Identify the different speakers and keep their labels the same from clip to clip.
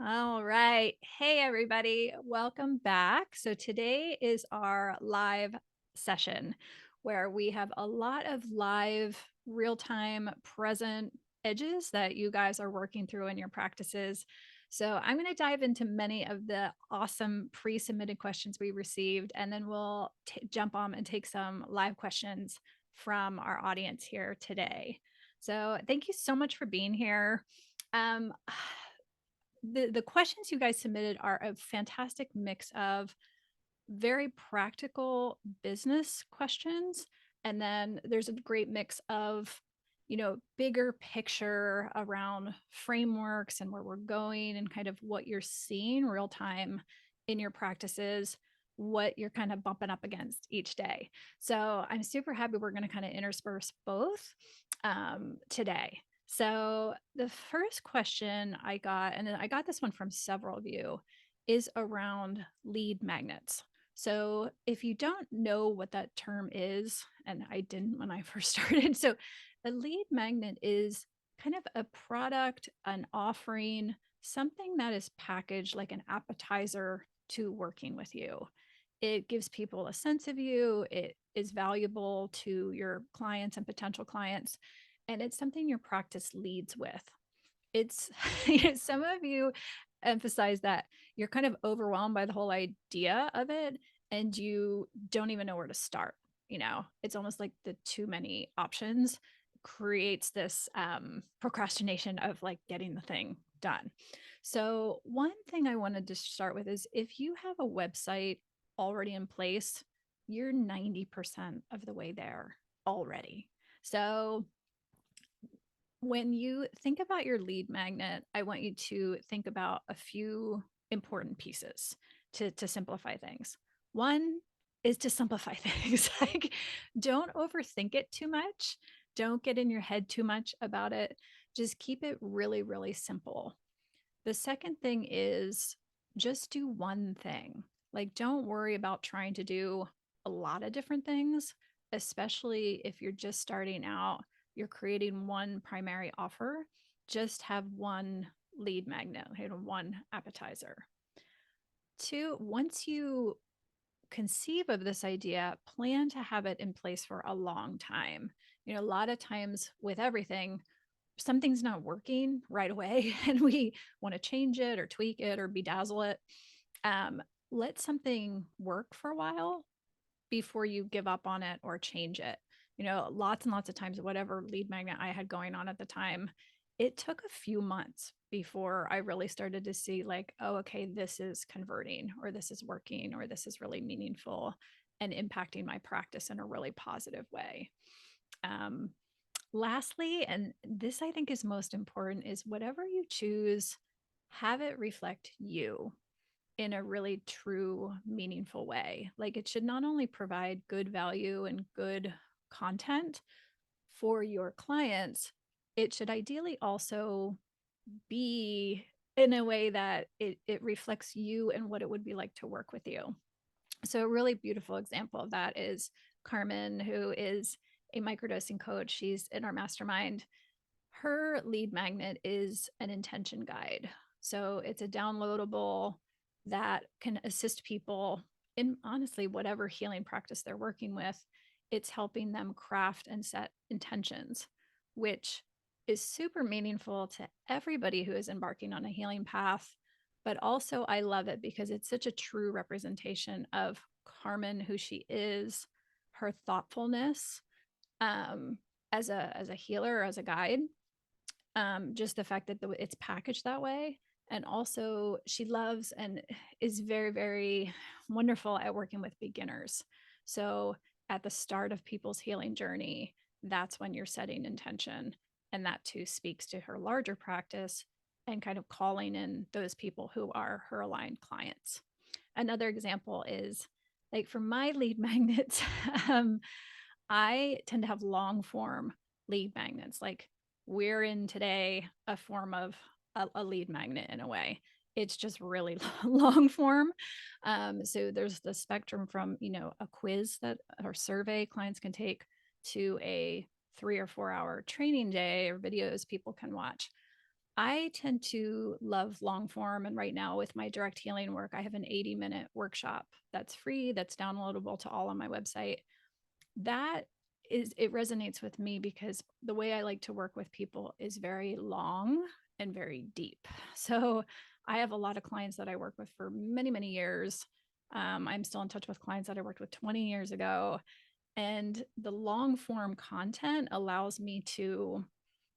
Speaker 1: All right. Hey, everybody. Welcome back. So, today is our live session where we have a lot of live, real time, present edges that you guys are working through in your practices. So, I'm going to dive into many of the awesome pre submitted questions we received, and then we'll jump on and take some live questions from our audience here today. So, thank you so much for being here. Um, the questions you guys submitted are a fantastic mix of very practical business questions, and then there's a great mix of bigger picture around frameworks and where we're going and kind of what you're seeing real time in your practices, what you're kind of bumping up against each day. So I'm super happy we're going to kind of intersperse both today. So the first question I got, and I got this one from several of you, is around lead magnets. So if you don't know what that term is, and I didn't when I first started, so a lead magnet is kind of a product, an offering, something that is packaged like an appetizer to working with you. It gives people a sense of you. It is valuable to your clients and potential clients. And it's something your practice leads with. It's some of you emphasize that you're kind of overwhelmed by the whole idea of it and you don't even know where to start. It's almost like the too many options creates this procrastination of like getting the thing done. So one thing I wanted to start with is if you have a website already in place, you're 90% of the way there already. So when you think about your lead magnet, I want you to think about a few important pieces to simplify things. One is to simplify things. Like, don't overthink it too much. Don't get in your head too much about it. Just keep it really, really simple. The second thing is just do one thing. Like, don't worry about trying to do a lot of different things, especially if you're just starting out, you're creating one primary offer. Just have one lead magnet, one appetizer. Two, once you conceive of this idea, plan to have it in place for a long time. A lot of times with everything, something's not working right away and we want to change it or tweak it or bedazzle it. Um, let something work for a while before you give up on it or change it. Lots and lots of times, whatever lead magnet I had going on at the time, it took a few months before I really started to see, like, oh, okay, this is converting, or this is working, or this is really meaningful and impacting my practice in a really positive way. Um, Lastly, and this I think is most important, is whatever you choose, have it reflect you in a really true, meaningful way. Like, it should not only provide good value and good content for your clients, it should ideally also be in a way that it reflects you and what it would be like to work with you. So, a really beautiful example of that is Carmen, who is a microdosing coach. She's in our mastermind. Her lead magnet is an intention guide. So it's a downloadable that can assist people in honestly whatever healing practice they're working with. It's helping them craft and set intentions, which is super meaningful to everybody who is embarking on a healing path. But also, I love it because it's such a true representation of Carmen, who she is, her thoughtfulness um, as a healer, as a guide, just the fact that it's packaged that way. And also, she loves and is very, very wonderful at working with beginners. So, at the start of people's healing journey, that's when you're setting intention. And that too speaks to her larger practice and kind of calling in those people who are her aligned clients. Another example is like for my lead magnets, um, I tend to have long form lead magnets. Like we're in today a form of a lead magnet in a way. It's just really long form. So there's the spectrum from, a quiz that or survey clients can take to a 3 or 4 hour training day or videos people can watch. I tend to love long form. And right now, with my direct healing work, I have an 80-minute workshop that's free, that's downloadable to all on my website. That it resonates with me because the way I like to work with people is very long and very deep. So I have a lot of clients that I work with for many, many years. I'm still in touch with clients that I worked with 20 years ago. And the long form content allows me to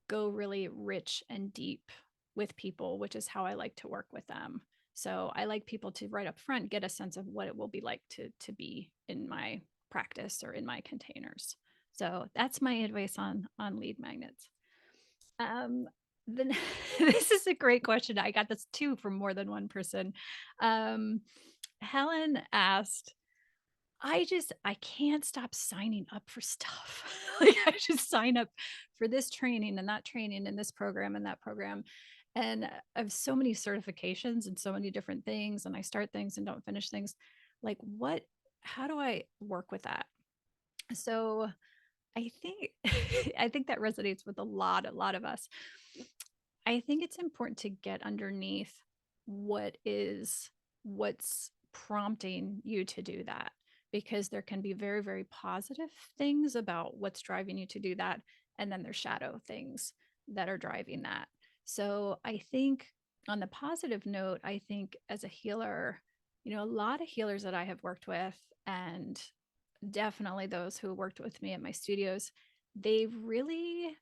Speaker 1: go really rich and deep with people, which is how I like to work with them. So I like people to right up front get a sense of what it will be like to be in my practice or in my containers. So that's my advice on lead magnets. Um, then this is a great question. I got this too from more than one person. Um, Helen asked, I can't stop signing up for stuff. Like I just sign up for this training and that training and this program and that program. And I have so many certifications and so many different things, and I start things and don't finish things. Like how do I work with that? So I think I think that resonates with a lot of us. I think it's important to get underneath what's prompting you to do that, because there can be very, very positive things about what's driving you to do that. And then there's shadow things that are driving that. So I think on the positive note, I think as a healer, a lot of healers that I have worked with, and definitely those who worked with me at my studios, they really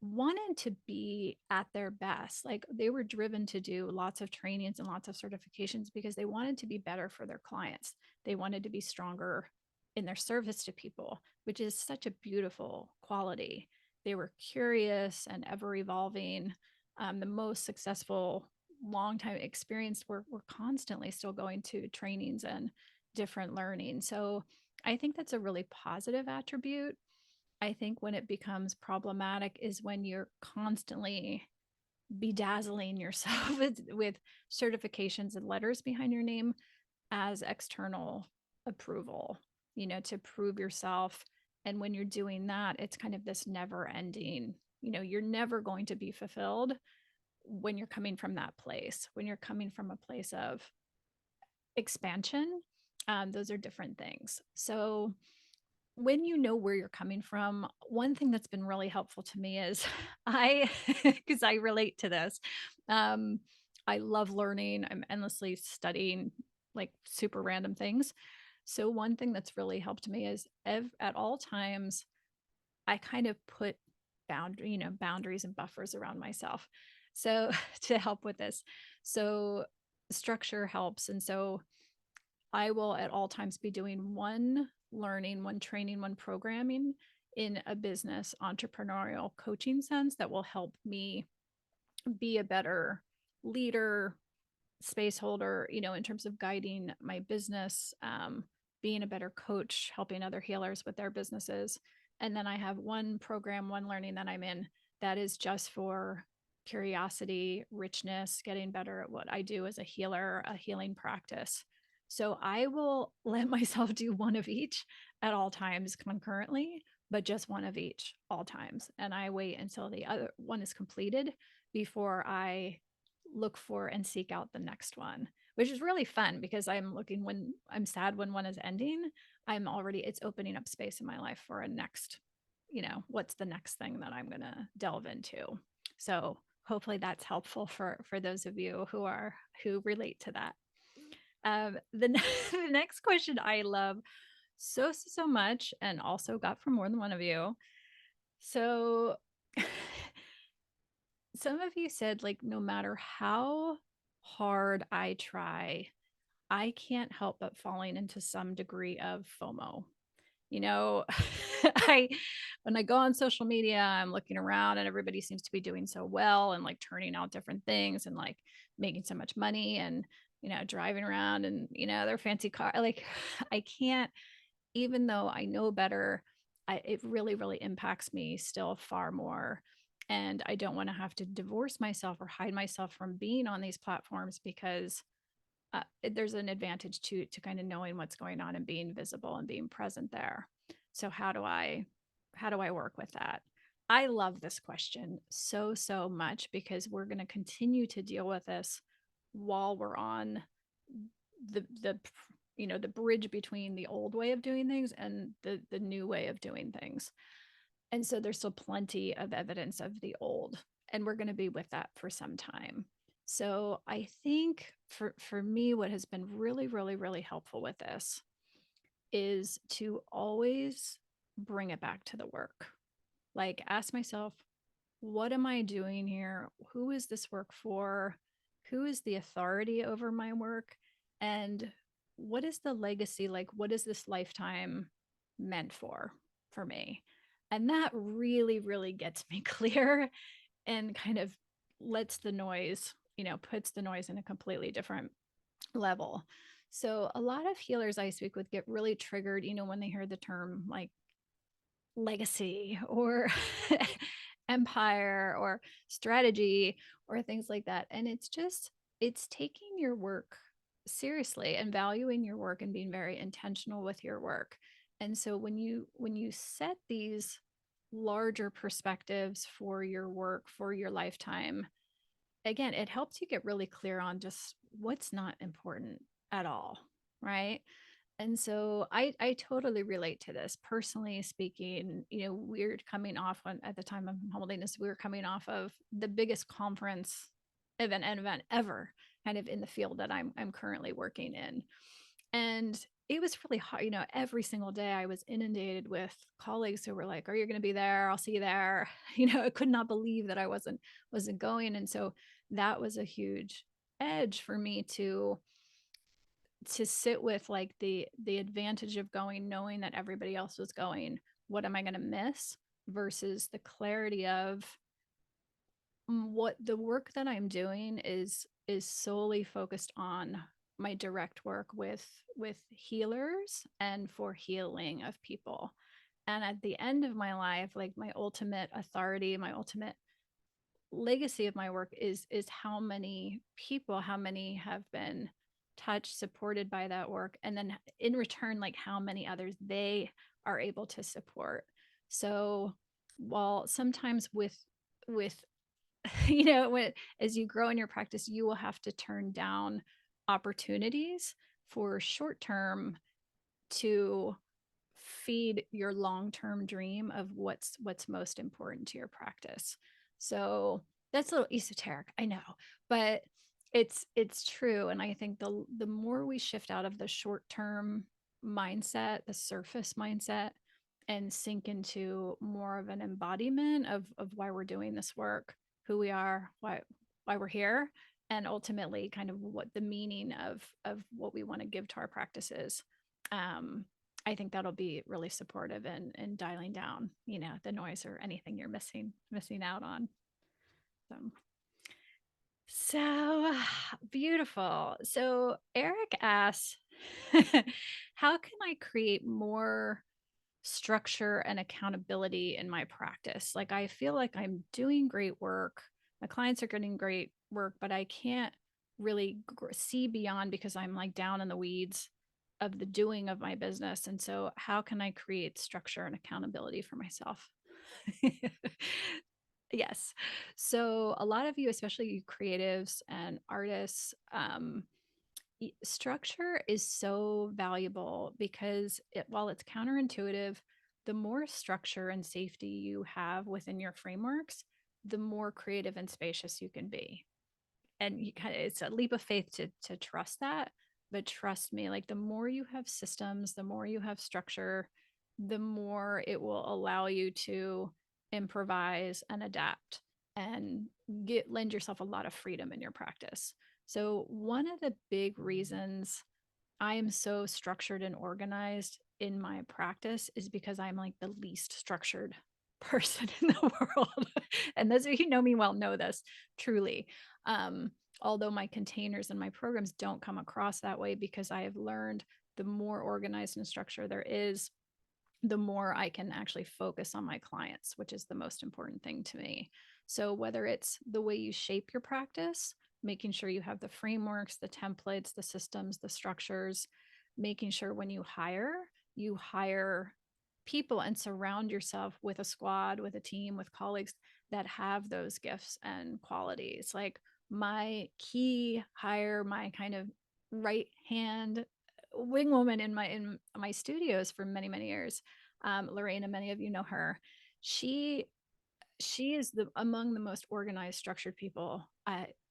Speaker 1: wanted to be at their best. Like they were driven to do lots of trainings and lots of certifications because they wanted to be better for their clients. They wanted to be stronger in their service to people, which is such a beautiful quality. They were curious and ever evolving. The most successful, long time experienced were constantly still going to trainings and different learning. So I think that's a really positive attribute. I think when it becomes problematic is when you're constantly bedazzling yourself with certifications and letters behind your name as external approval, to prove yourself. And when you're doing that, it's kind of this never ending, you're never going to be fulfilled when you're coming from that place. When you're coming from a place of expansion, those are different things. So when you know where you're coming from, one thing that's been really helpful to me is because I relate to this. Um, I love learning. I'm endlessly studying like super random things. So one thing that's really helped me is at all times, I kind of put boundaries and buffers around myself. So to help with this, so structure helps. And so I will at all times be doing one learning, one training, one programming in a business entrepreneurial coaching sense that will help me be a better leader, space holder, in terms of guiding my business, being a better coach, helping other healers with their businesses. And then I have one program, one learning that I'm in that is just for curiosity, richness, getting better at what I do as a healer, a healing practice. So I will let myself do one of each at all times concurrently, but just one of each all times. And I wait until the other one is completed before I look for and seek out the next one, which is really fun because I'm looking when I'm sad when one is ending, it's opening up space in my life for a next, what's the next thing that I'm going to delve into. So hopefully that's helpful for those of you who relate to that. The next question I love so much, and also got from more than one of you. So some of you said, like, no matter how hard I try, I can't help but falling into some degree of FOMO. You know, I when I go on social media, I'm looking around and everybody seems to be doing so well and like turning out different things and like making so much money and driving around and their fancy car. Like I can't, even though I know better, it really, really impacts me still far more. And I don't want to have to divorce myself or hide myself from being on these platforms because there's an advantage to kind of knowing what's going on and being visible and being present there. So how do I work with that? I love this question so, so much because we're going to continue to deal with this while we're on the the bridge between the old way of doing things and the new way of doing things. And so there's still plenty of evidence of the old, and we're going to be with that for some time. So I think for me, what has been really, really, really helpful with this is to always bring it back to the work. Like ask myself, what am I doing here? Who is this work for? Who is the authority over my work? And what is the legacy? Like, what is this lifetime meant for me? And that really, really gets me clear and kind of lets the noise, puts the noise in a completely different level. So a lot of healers I speak with get really triggered, when they hear the term like legacy or empire or strategy or things like that. And it's taking your work seriously and valuing your work and being very intentional with your work. And so when you set these larger perspectives for your work, for your lifetime, again, it helps you get really clear on just what's not important at all, right? And so I totally relate to this. Personally speaking, we're coming off at the time I'm holding this, we were coming off of the biggest conference event ever, kind of in the field that I'm currently working in. And it was really hard, every single day I was inundated with colleagues who were like, "Are you going to be there? I'll see you there." I could not believe that I wasn't going. And so that was a huge edge for me to sit with, like the advantage of going knowing that everybody else was going. What am I going to miss versus the clarity of what the work that I'm doing is solely focused on my direct work with healers and for healing of people. And at the end of my life, like my ultimate authority, my ultimate legacy of my work is how many people, how many have been touched, supported by that work, and then in return, like how many others they are able to support. So while sometimes with as you grow in your practice, you will have to turn down opportunities for short term to feed your long-term dream of what's most important to your practice. So that's a little esoteric, I know, but it's true. And I think the more we shift out of the short-term mindset, the surface mindset, and sink into more of an embodiment of why we're doing this work, who we are, why we're here, and ultimately kind of what the meaning of what we want to give to our practices. I think that'll be really supportive in dialing down, the noise or anything you're missing out on. So beautiful. So Eric asks, how can I create more structure and accountability in my practice? Like I feel like I'm doing great work. My clients are getting great work, but I can't really see beyond because I'm like down in the weeds of the doing of my business. And so how can I create structure and accountability for myself? Yes. So a lot of you, especially you creatives and artists, structure is so valuable because while it's counterintuitive, the more structure and safety you have within your frameworks, the more creative and spacious you can be. And it's a leap of faith to trust that. But trust me, like the more you have systems, the more you have structure, the more it will allow you to improvise and adapt and lend yourself a lot of freedom in your practice. So one of the big reasons I am so structured and organized in my practice is because I'm like the least structured person in the world. And those of you who know me well know this truly. Um, Although my containers and my programs don't come across that way because I have learned the more organized and structured there is, the more I can actually focus on my clients, which is the most important thing to me. So whether it's the way you shape your practice, making sure you have the frameworks, the templates, the systems, the structures, making sure when you hire people and surround yourself with a squad, with a team, with colleagues that have those gifts and qualities. Like my key hire, my kind of right hand wing woman in my studios for many, many years. Lorena, many of you know her. She she is the among the most organized, structured people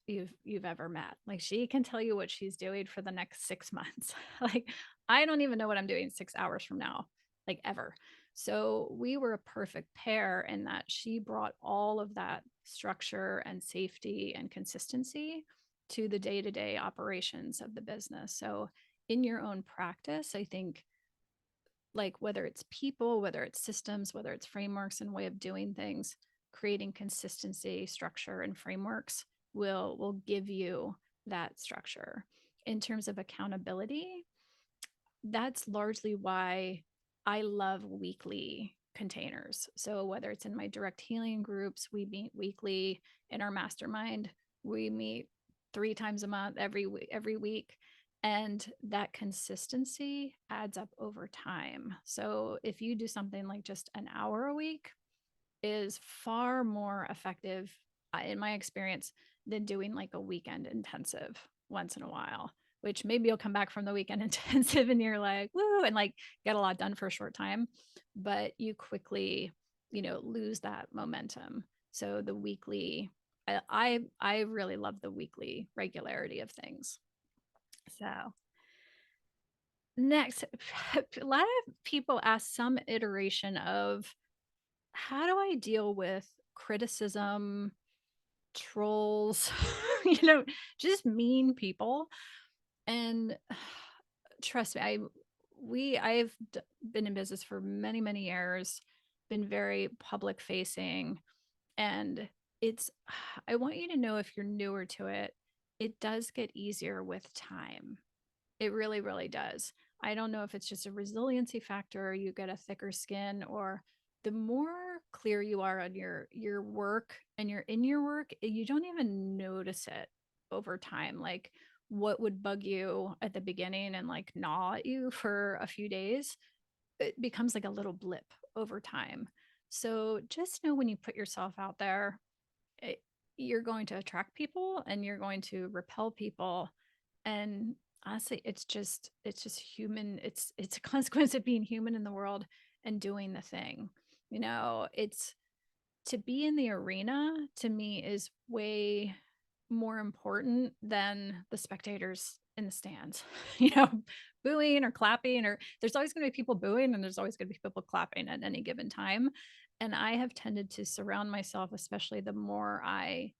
Speaker 1: you've ever met. Like she can tell you what she's doing for the next 6 months. Like I don't even know what I'm doing 6 hours from now, like ever. So we were a perfect pair in that she brought all of that structure and safety and consistency to the day-to-day operations of the business. So in your own practice, I think like whether it's people, whether it's systems, whether it's frameworks and way of doing things, creating consistency, structure, and frameworks will give you that structure. In terms of accountability, that's largely why I love weekly containers. So whether it's in my direct healing groups, we meet weekly. In our mastermind, we meet 3 times a month, every week. And that consistency adds up over time. So if you do something like just an hour a week, is far more effective, in my experience, than doing like a weekend intensive once in a while, which maybe you'll come back from the weekend intensive and you're like, woo, and like get a lot done for a short time, but you quickly, lose that momentum. So the weekly, I really love the weekly regularity of things. So next, a lot of people ask some iteration of how do I deal with criticism, trolls, you know, just mean people. And trust me, I've been in business for many, many years, been very public facing, and it's I want you to know if you're newer to it, it does get easier with time. It really, really does. I don't know if it's just a resiliency factor, or you get a thicker skin, or the more clear you are on your work and you're in your work, you don't even notice it over time. Like what would bug you at the beginning and like gnaw at you for a few days, it becomes like a little blip over time. So just know when you put yourself out there, it, you're going to attract people and you're going to repel people. And honestly, it's just human. It's a consequence of being human in the world and doing the thing. It's to be in the arena, to me, is way more important than the spectators in the stands, you know, booing or clapping, or there's always going to be people booing and there's always going to be people clapping at any given time. And I have tended to surround myself, especially the more I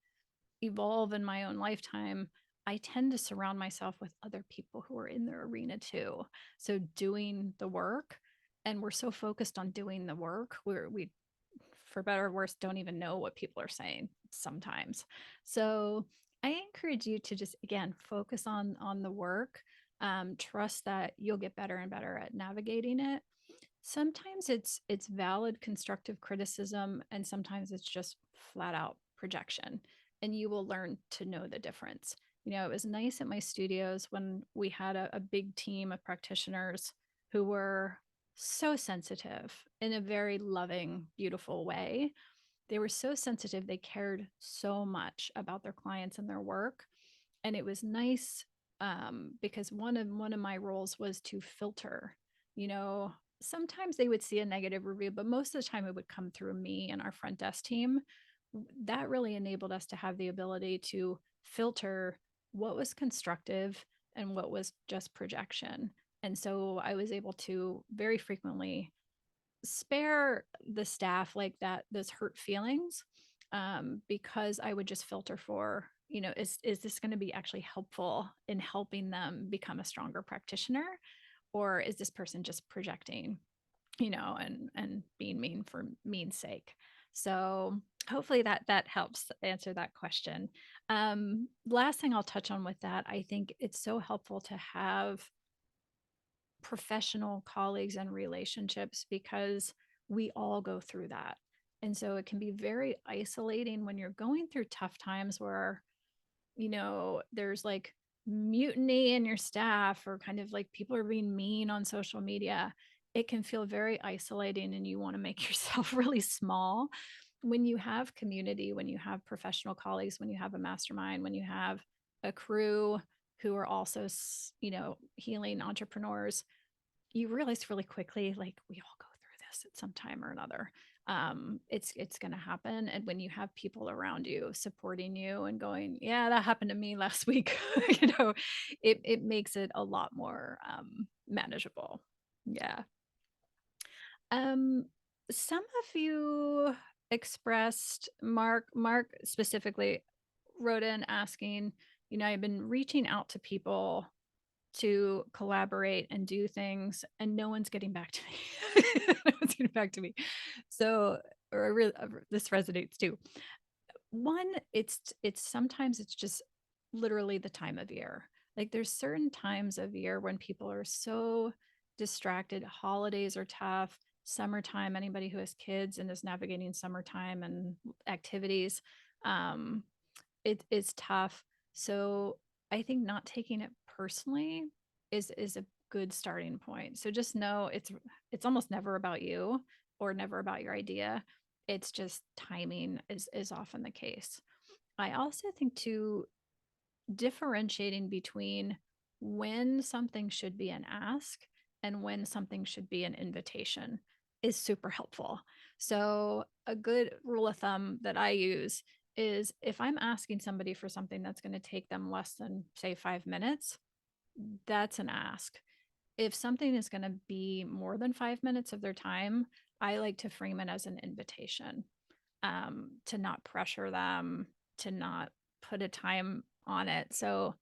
Speaker 1: evolve in my own lifetime, I tend to surround myself with other people who are in the arena too. So doing the work, and we're so focused on doing the work, we for better or worse don't even know what people are saying sometimes. So I encourage you to just again focus on the work. Trust that you'll get better and better at navigating it. Sometimes it's valid constructive criticism, and sometimes it's just flat out projection, and you will learn to know the difference. It was nice at my studios when we had a big team of practitioners who were so sensitive in a very loving, beautiful way. They were so sensitive, they cared so much about their clients and their work. And it was nice, because one of my roles was to filter. you know Sometimes they would see a negative review, but most of the time it would come through me and our front desk team. That really enabled us to have the ability to filter what was constructive and what was just projection. And so I was able to very frequently spare the staff like that, those hurt feelings, because I would just filter for, is this going to be actually helpful in helping them become a stronger practitioner, or is this person just projecting, and being mean for mean's sake? So hopefully that helps answer that question. Last thing I'll touch on with that, I think it's so helpful to have professional colleagues and relationships, because we all go through that. And so it can be very isolating when you're going through tough times where, there's like mutiny in your staff, or kind of like people are being mean on social media. it can feel very isolating and you want to make yourself really small. When you have community, when you have professional colleagues, when you have a mastermind, when you have a crew who are also, healing entrepreneurs, you realize really quickly, like, we all go through this at some time or another. It's going to happen, and when you have people around you supporting you and going, yeah, that happened to me last week, it makes it a lot more manageable. Yeah. um some of you expressed, Mark specifically wrote in asking, I've been reaching out to people to collaborate and do things, and no one's getting back to me. No one's getting back to me. So, this resonates too. One, it's sometimes it's just literally the time of year. Like, there's certain times of year when people are so distracted. Holidays are tough. Summertime, anybody who has kids and is navigating summertime and activities, um, it's tough. So I think not taking it personally is a good starting point. So just know it's almost never about you or never about your idea. It's just timing is often the case. I also think too, differentiating between when something should be an ask and when something should be an invitation is super helpful. So, a good rule of thumb that I use is if I'm asking somebody for something that's going to take them less than, say, 5 minutes, that's an ask. If something is going to be more than 5 minutes of their time, I like to frame it as an invitation, to not pressure them, to not put a time on it. So,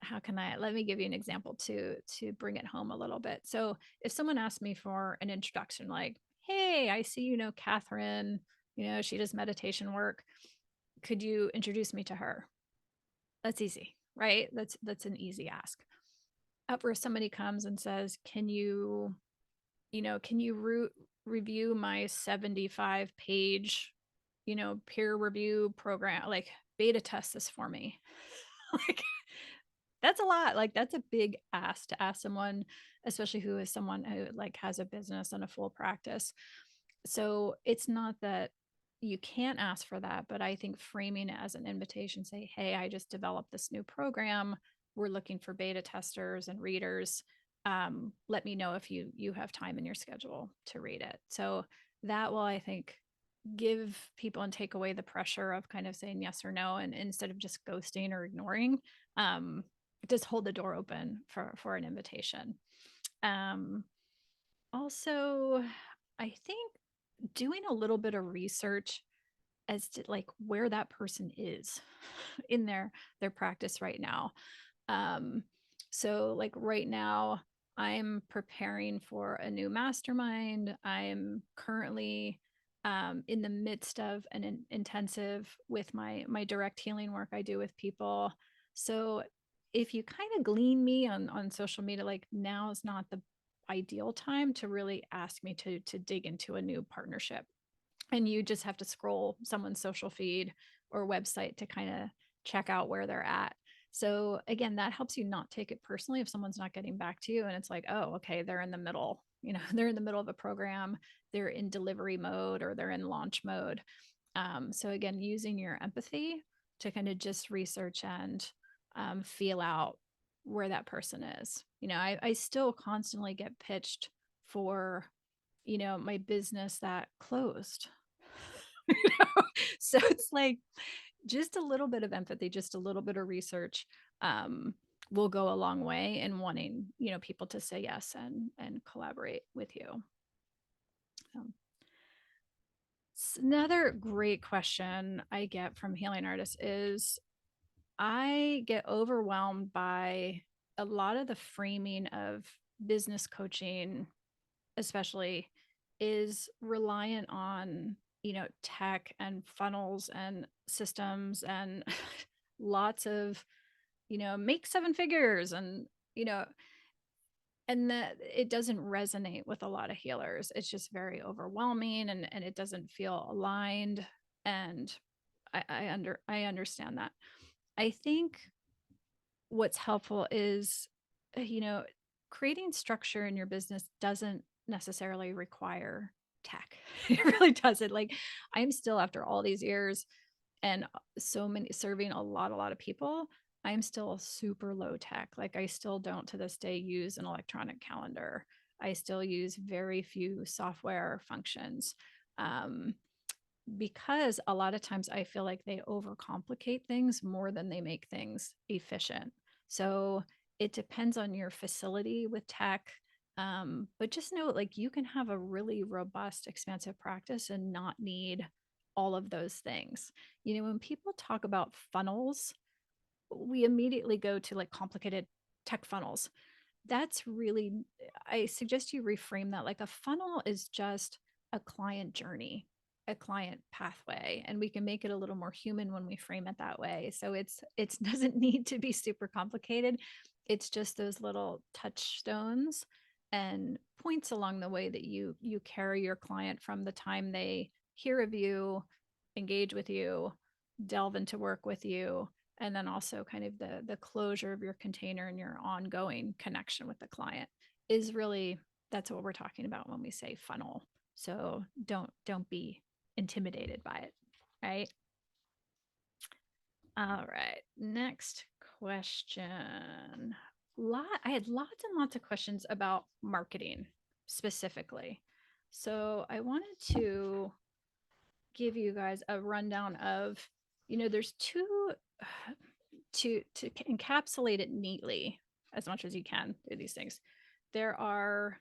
Speaker 1: how can I let me give you an example to bring it home a little bit. So if someone asked me for an introduction, like, hey, I see Catherine, she does meditation work. Could you introduce me to her? That's easy, right? That's an easy ask. Where somebody comes and says, can you review my 75 page, peer review program, like beta test this for me? Like, that's a lot. Like, that's a big ask to ask someone, especially who is someone who like has a business and a full practice. So it's not that you can't ask for that, but I think framing it as an invitation, say, hey, I just developed this new program. We're looking for beta testers and readers. Let me know if you have time in your schedule to read it. So that will, I think, give people and take away the pressure of kind of saying yes or no, and instead of just ghosting or ignoring, um, just hold the door open for an invitation. Um, Also, I think doing a little bit of research as to like where that person is in their practice right now. Um, so like right now, I'm preparing for a new mastermind. I'm currently in the midst of an intensive with my direct healing work I do with people. So if you kind of glean me on social media, like, now is not the ideal time to really ask me to dig into a new partnership, and you just have to scroll someone's social feed or website to kind of check out where they're at. So again, that helps you not take it personally if someone's not getting back to you and it's like, oh, okay, they're in the middle, they're in the middle of a program, they're in delivery mode or they're in launch mode. So again, using your empathy to kind of just research and feel out where that person is. I still constantly get pitched for, my business that closed. You know? So it's like just a little bit of empathy, just a little bit of research, um, will go a long way in wanting, people to say yes and collaborate with you. Um, Another great question I get from healing artists is, I get overwhelmed by a lot of the framing of business coaching, especially, is reliant on, tech and funnels and systems and lots of, make seven figures, and, you know and that it doesn't resonate with a lot of healers. It's just very overwhelming, and it doesn't feel aligned. And I understand that. I think what's helpful is, uh, you know creating structure in your business doesn't necessarily require tech. It really doesn't. Like, I'm still, after all these years and so many, serving a lot of people, I'm still super low tech. Like, I still don't to this day use an electronic calendar. I still use very few software functions. Um, because a lot of times I feel like they overcomplicate things more than they make things efficient. So it depends on your facility with tech. But just know, like, you can have a really robust, expansive practice and not need all of those things. You know, when people talk about funnels, we immediately go to like complicated tech funnels. That's really, I suggest you reframe that. Like, a funnel is just a client journey, a client pathway, and we can make it a little more human when we frame it that way. So it doesn't need to be super complicated. It's just those little touchstones and points along the way that you carry your client from the time they hear of you, engage with you, delve into work with you, and then also kind of the closure of your container and your ongoing connection with the client is really, that's what we're talking about when we say funnel. So don't be intimidated by it, right? All right, next question. I had lots and lots of questions about marketing specifically, so I wanted to give you guys a rundown of, there's two, to encapsulate it neatly as much as you can through these things. There are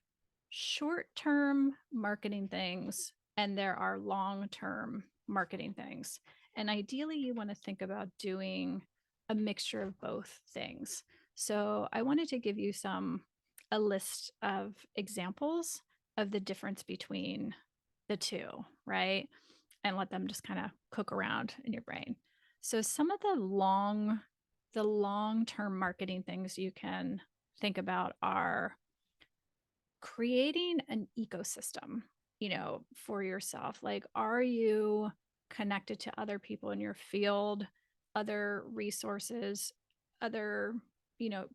Speaker 1: short-term marketing things and there are long-term marketing things. And ideally, you want to think about doing a mixture of both things. So I wanted to give you a list of examples of the difference between the two, right? And let them just kind of cook around in your brain. So some of the long-term marketing things you can think about are creating an ecosystem, for yourself. Like, are you connected to other people in your field, other resources, other,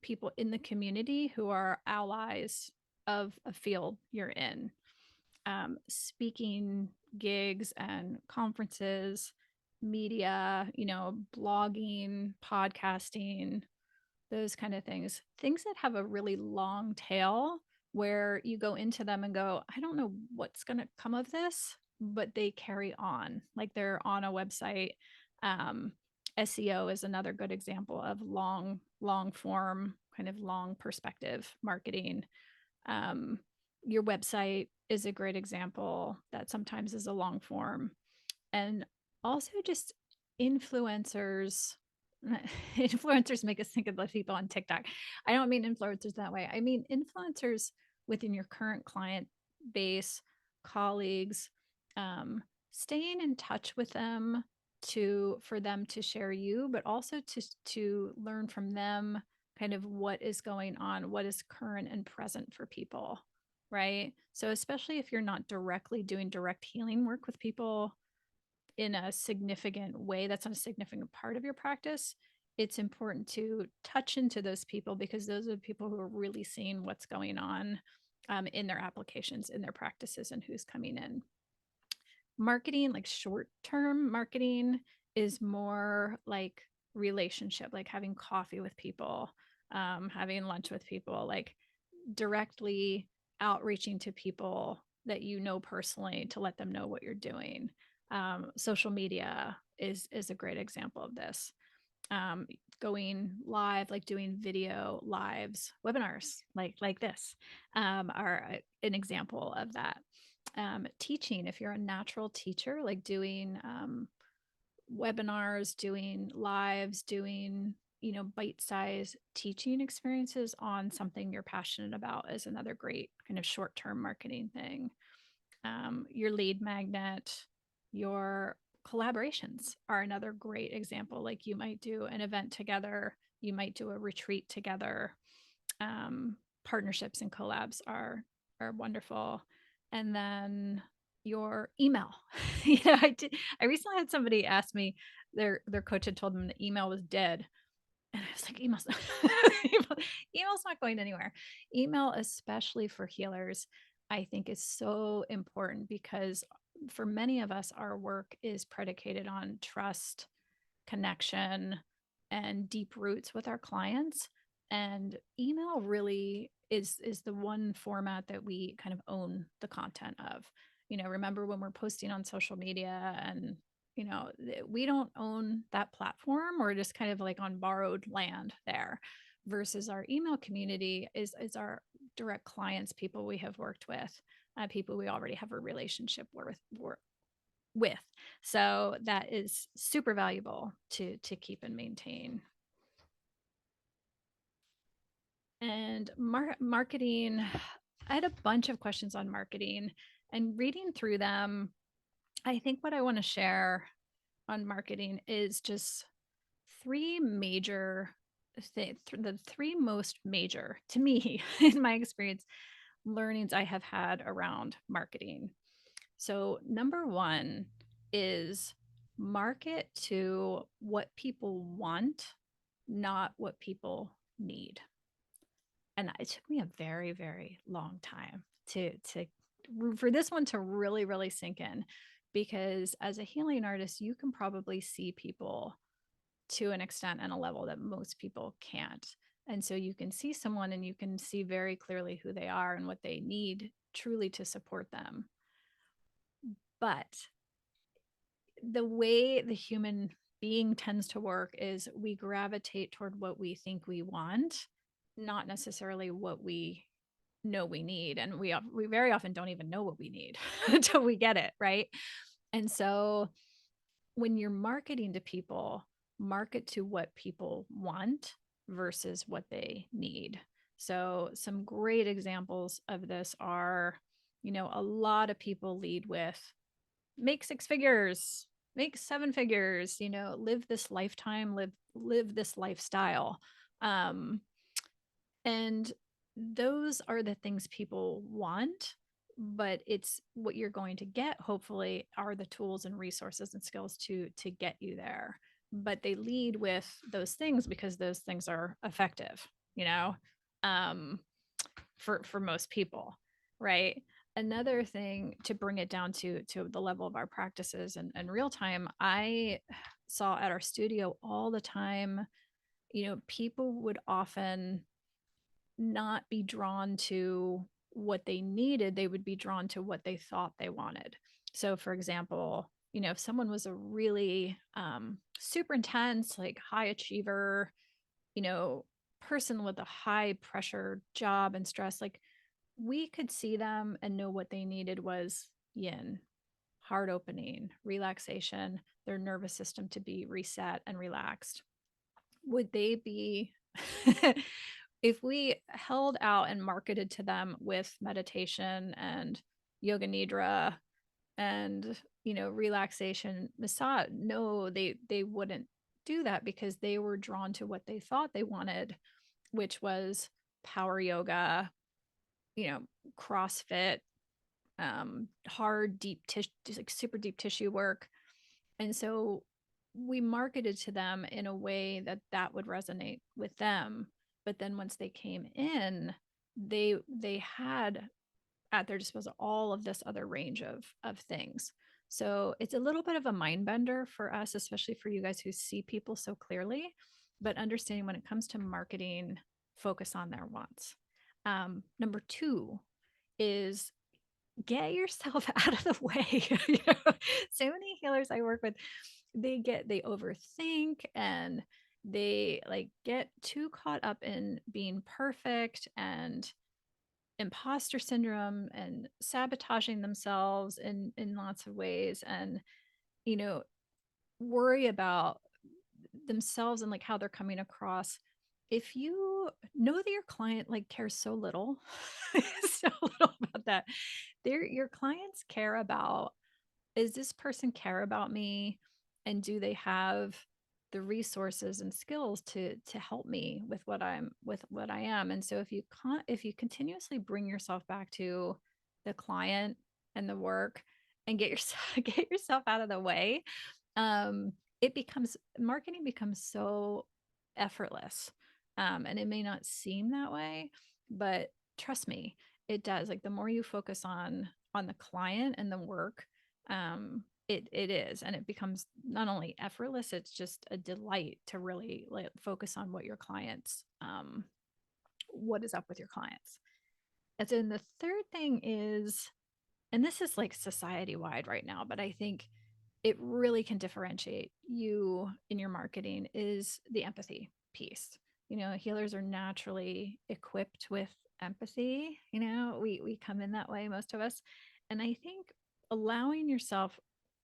Speaker 1: people in the community who are allies of a field you're in? Speaking gigs and conferences, media, blogging, podcasting, those kind of things. Things that have a really long tail where you go into them and go, I don't know what's going to come of this, but they carry on. Like, they're on a website. Um, SEO is another good example of long form, kind of long perspective marketing. um, your website is a great example that sometimes is a long form. And also just influencers. Influencers make us think of the people on TikTok. I don't mean influencers that way. I mean influencers within your current client base, colleagues, staying in touch with them for them to share you, but also to learn from them kind of what is going on, what is current and present for people, right? So especially if you're not directly doing direct healing work with people in a significant way, that's not a significant part of your practice, it's important to touch into those people because those are the people who are really seeing what's going on in their applications, in their practices, and who's coming in. Marketing, like short-term marketing, is more like relationship, like having coffee with people, having lunch with people, like directly outreaching to people that you know personally to let them know what you're doing. Social media is a great example of this. Going live, like doing video lives, webinars like this, are an example of that. Teaching, if you're a natural teacher, like doing webinars, doing lives, doing, bite-sized teaching experiences on something you're passionate about, is another great kind of short-term marketing thing. Your lead magnet, your collaborations are another great example. Like, you might do an event together, you might do a retreat together. Partnerships and collabs are wonderful. And then your email. I recently had somebody ask me, their coach had told them the email was dead. And I was like, email's not, email's not going anywhere. Email, especially for healers, I think is so important because for many of us, our work is predicated on trust, connection, and deep roots with our clients. And email really is the one format that we kind of own the content of. Remember when we're posting on social media and we don't own that platform. We're just kind of like on borrowed land there, versus our email community is our direct clients, people we have worked with, people we already have a relationship with. So that is super valuable to keep and maintain. And marketing, I had a bunch of questions on marketing, and reading through them, I think what I want to share on marketing is just three major the three most major to me in my experience learnings I have had around marketing. So, number one is market to what people want, not what people need. And it took me a very, very long time to for this one to really, really sink in, because as a healing artist, you can probably see people to an extent and a level that most people can't. And so you can see someone and you can see very clearly who they are and what they need truly to support them. But the way the human being tends to work is we gravitate toward what we think we want, not necessarily what we know we need. And we very often don't even know what we need until we get it, right? And so when you're marketing to people, market to what people want versus what they need. So some great examples of this are, a lot of people lead with make six figures, make seven figures, live this lifetime, live this lifestyle. Um, and those are the things people want, but it's what you're going to get, hopefully, are the tools and resources and skills to get you there. But they lead with those things because those things are effective, you know, um, for most people, right? Another thing to bring it down to the level of our practices and real time, I saw at our studio all the time, people would often not be drawn to what they needed, they would be drawn to what they thought they wanted. So, for example, if someone was a really super intense, like high achiever, you know, person with a high pressure job and stress, like we could see them and know what they needed was yin, heart opening, relaxation, their nervous system to be reset and relaxed. Would they be if we held out and marketed to them with meditation and yoga nidra and relaxation massage? No, they wouldn't do that because they were drawn to what they thought they wanted, which was power yoga, you know CrossFit, hard deep tissue, like super deep tissue work. And so we marketed to them in a way that that would resonate with them. But then once they came in, they had at their disposal all of this other range of things. So it's a little bit of a mind bender for us, especially for you guys who see people so clearly. But understanding when it comes to marketing, focus on their wants. Number two is get yourself out of the way. So many healers I work with, they overthink and they like get too caught up in being perfect and imposter syndrome and sabotaging themselves in lots of ways, and you know worry about themselves and like how they're coming across. If you know that your client like cares so little so little about that, your clients care about, is this person care about me, and do they have the resources and skills to help me with what I am. And so if you continuously bring yourself back to the client and the work and get yourself get yourself out of the way, it becomes marketing becomes so effortless. And it may not seem that way, but trust me, It does. Like the more you focus on the client and the work, it is, and it becomes not only effortless, it's just a delight to really like focus on what your clients, what is up with your clients. And then the third thing is, and this is like society wide right now, but I think it really can differentiate you in your marketing is the empathy piece. Healers are naturally equipped with empathy. We come in that way, most of us. And I think allowing yourself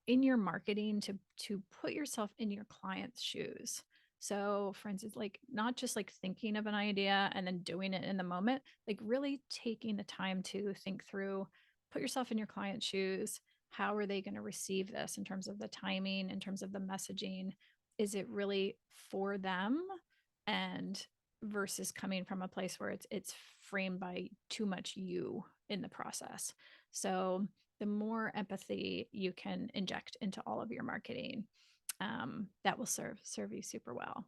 Speaker 1: in your marketing to put yourself in your client's shoes. So for instance, like not just like thinking of an idea and then doing it in the moment, like really taking the time to think through, put yourself in your client's shoes. How are they going to receive this in terms of the timing, in terms of the messaging? Is it really for them? And versus coming from a place where it's framed by too much you in the process. So the more empathy you can inject into all of your marketing, that will serve you super well.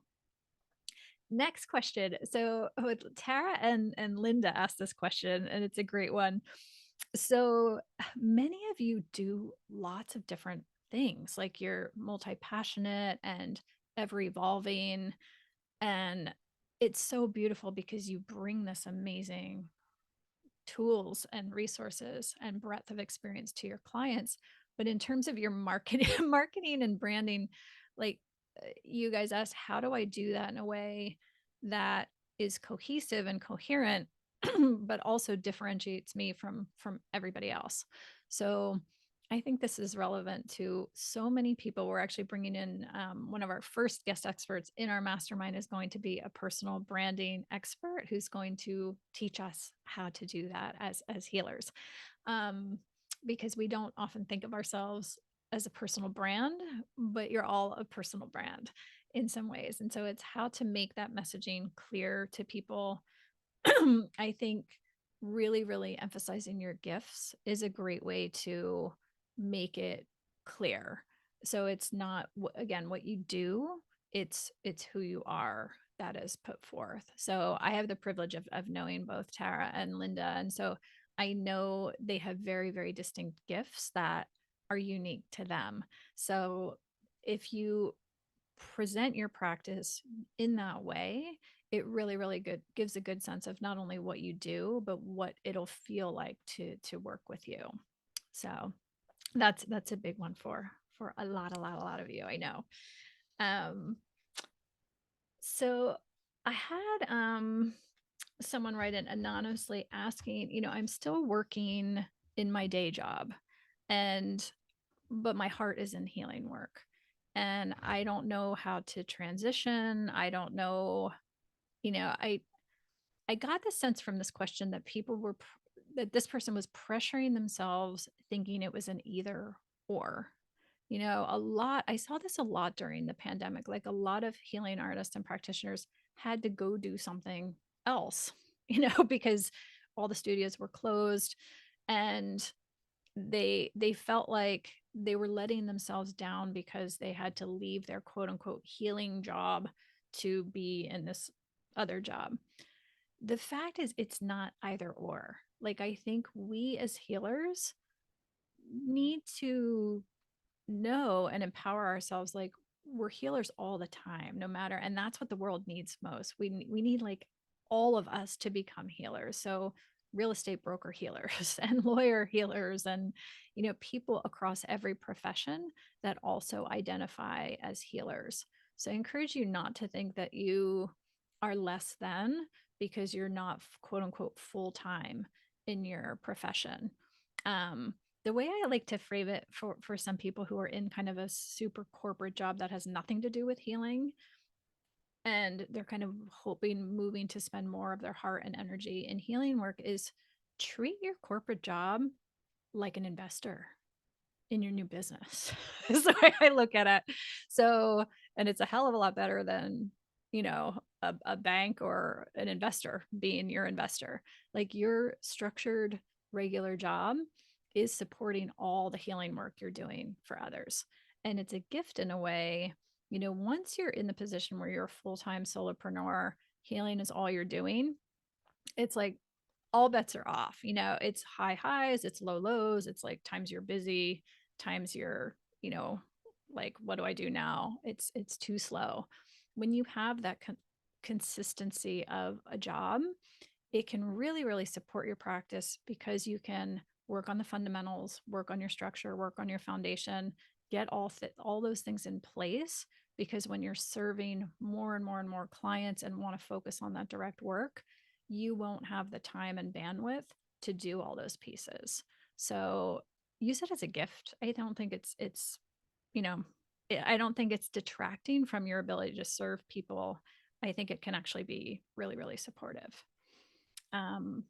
Speaker 1: Next question. So with Tara and Linda asked this question, and it's a great one. So many of you do lots of different things, like you're multi-passionate and ever evolving. And it's so beautiful because you bring this amazing tools and resources and breadth of experience to your clients. But in terms of your marketing, marketing and branding, like you guys asked, how do I do that in a way that is cohesive and coherent, but also differentiates me from everybody else? So I think this is relevant to so many people. We're actually bringing in one of our first guest experts in our mastermind is going to be a personal branding expert who's going to teach us how to do that as healers, um, because we don't often think of ourselves as a personal brand, but you're all a personal brand in some ways. And so it's how to make that messaging clear to people. I think really, really emphasizing your gifts is a great way to make it clear. So it's not again what you do, it's who you are that is put forth. So I have the privilege of knowing both Tara and Linda. And so I know they have very, very distinct gifts that are unique to them. So if you present your practice in that way, it really, really good gives a good sense of not only what you do, but what it'll feel like to work with you. So that's a big one for a lot of you, I know. Um, so I had someone write in anonymously asking, I'm still working in my day job, and but my heart is in healing work. And I don't know how to transition. I don't know, I got the sense from this question that that this person was pressuring themselves thinking it was an either or. I saw this a lot during the pandemic. Like a lot of healing artists and practitioners had to go do something else, because all the studios were closed, and they felt like they were letting themselves down because they had to leave their quote unquote healing job to be in this other job. The fact is it's not either or. Like I think we as healers need to know and empower ourselves, like we're healers all the time, no matter, and that's what the world needs most. We need like all of us to become healers. So real estate broker healers and lawyer healers, and people across every profession that also identify as healers. So I encourage you not to think that you are less than because you're not quote unquote full time in your profession. um, the way I like to frame it for some people who are in kind of a super corporate job that has nothing to do with healing, and they're kind of moving to spend more of their heart and energy in healing work, is treat your corporate job like an investor in your new business. Is the way I look at it. So, and it's a hell of a lot better than, a bank or an investor being your investor. Like your structured regular job is supporting all the healing work you're doing for others. And it's a gift in a way. Once you're in the position where you're a full-time solopreneur, healing is all you're doing. It's like all bets are off. It's high highs, it's low lows, it's like times you're busy, times you're, like, what do I do now? It's too slow. When you have that consistency of a job, it can really, really support your practice because you can work on the fundamentals, work on your structure, work on your foundation, get all those things in place. Because when you're serving more and more and more clients and want to focus on that direct work, you won't have the time and bandwidth to do all those pieces. So use it as a gift. I don't think it's you know I don't think it's detracting from your ability to serve people. I think it can actually be really, really supportive. um,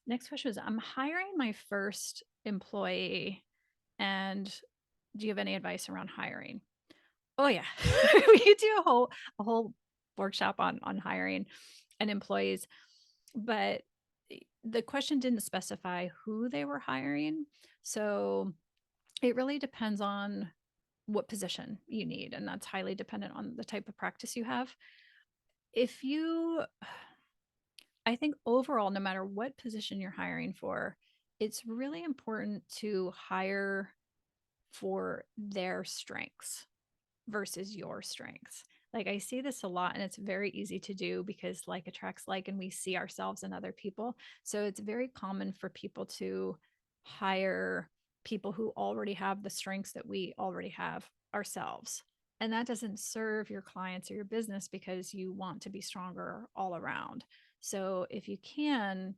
Speaker 1: Next question is, I'm hiring my first employee, and do you have any advice around hiring? Oh yeah. We could do a whole workshop on hiring and employees, but the question didn't specify who they were hiring. So it really depends on what position you need, and that's highly dependent on the type of practice you have. If you I think overall, no matter what position you're hiring for, it's really important to hire for their strengths versus your strengths. Like, I see this a lot, and it's very easy to do because like attracts like, and we see ourselves in other people. So it's very common for people to hire people who already have the strengths that we already have ourselves. And that doesn't serve your clients or your business because you want to be stronger all around. So if you can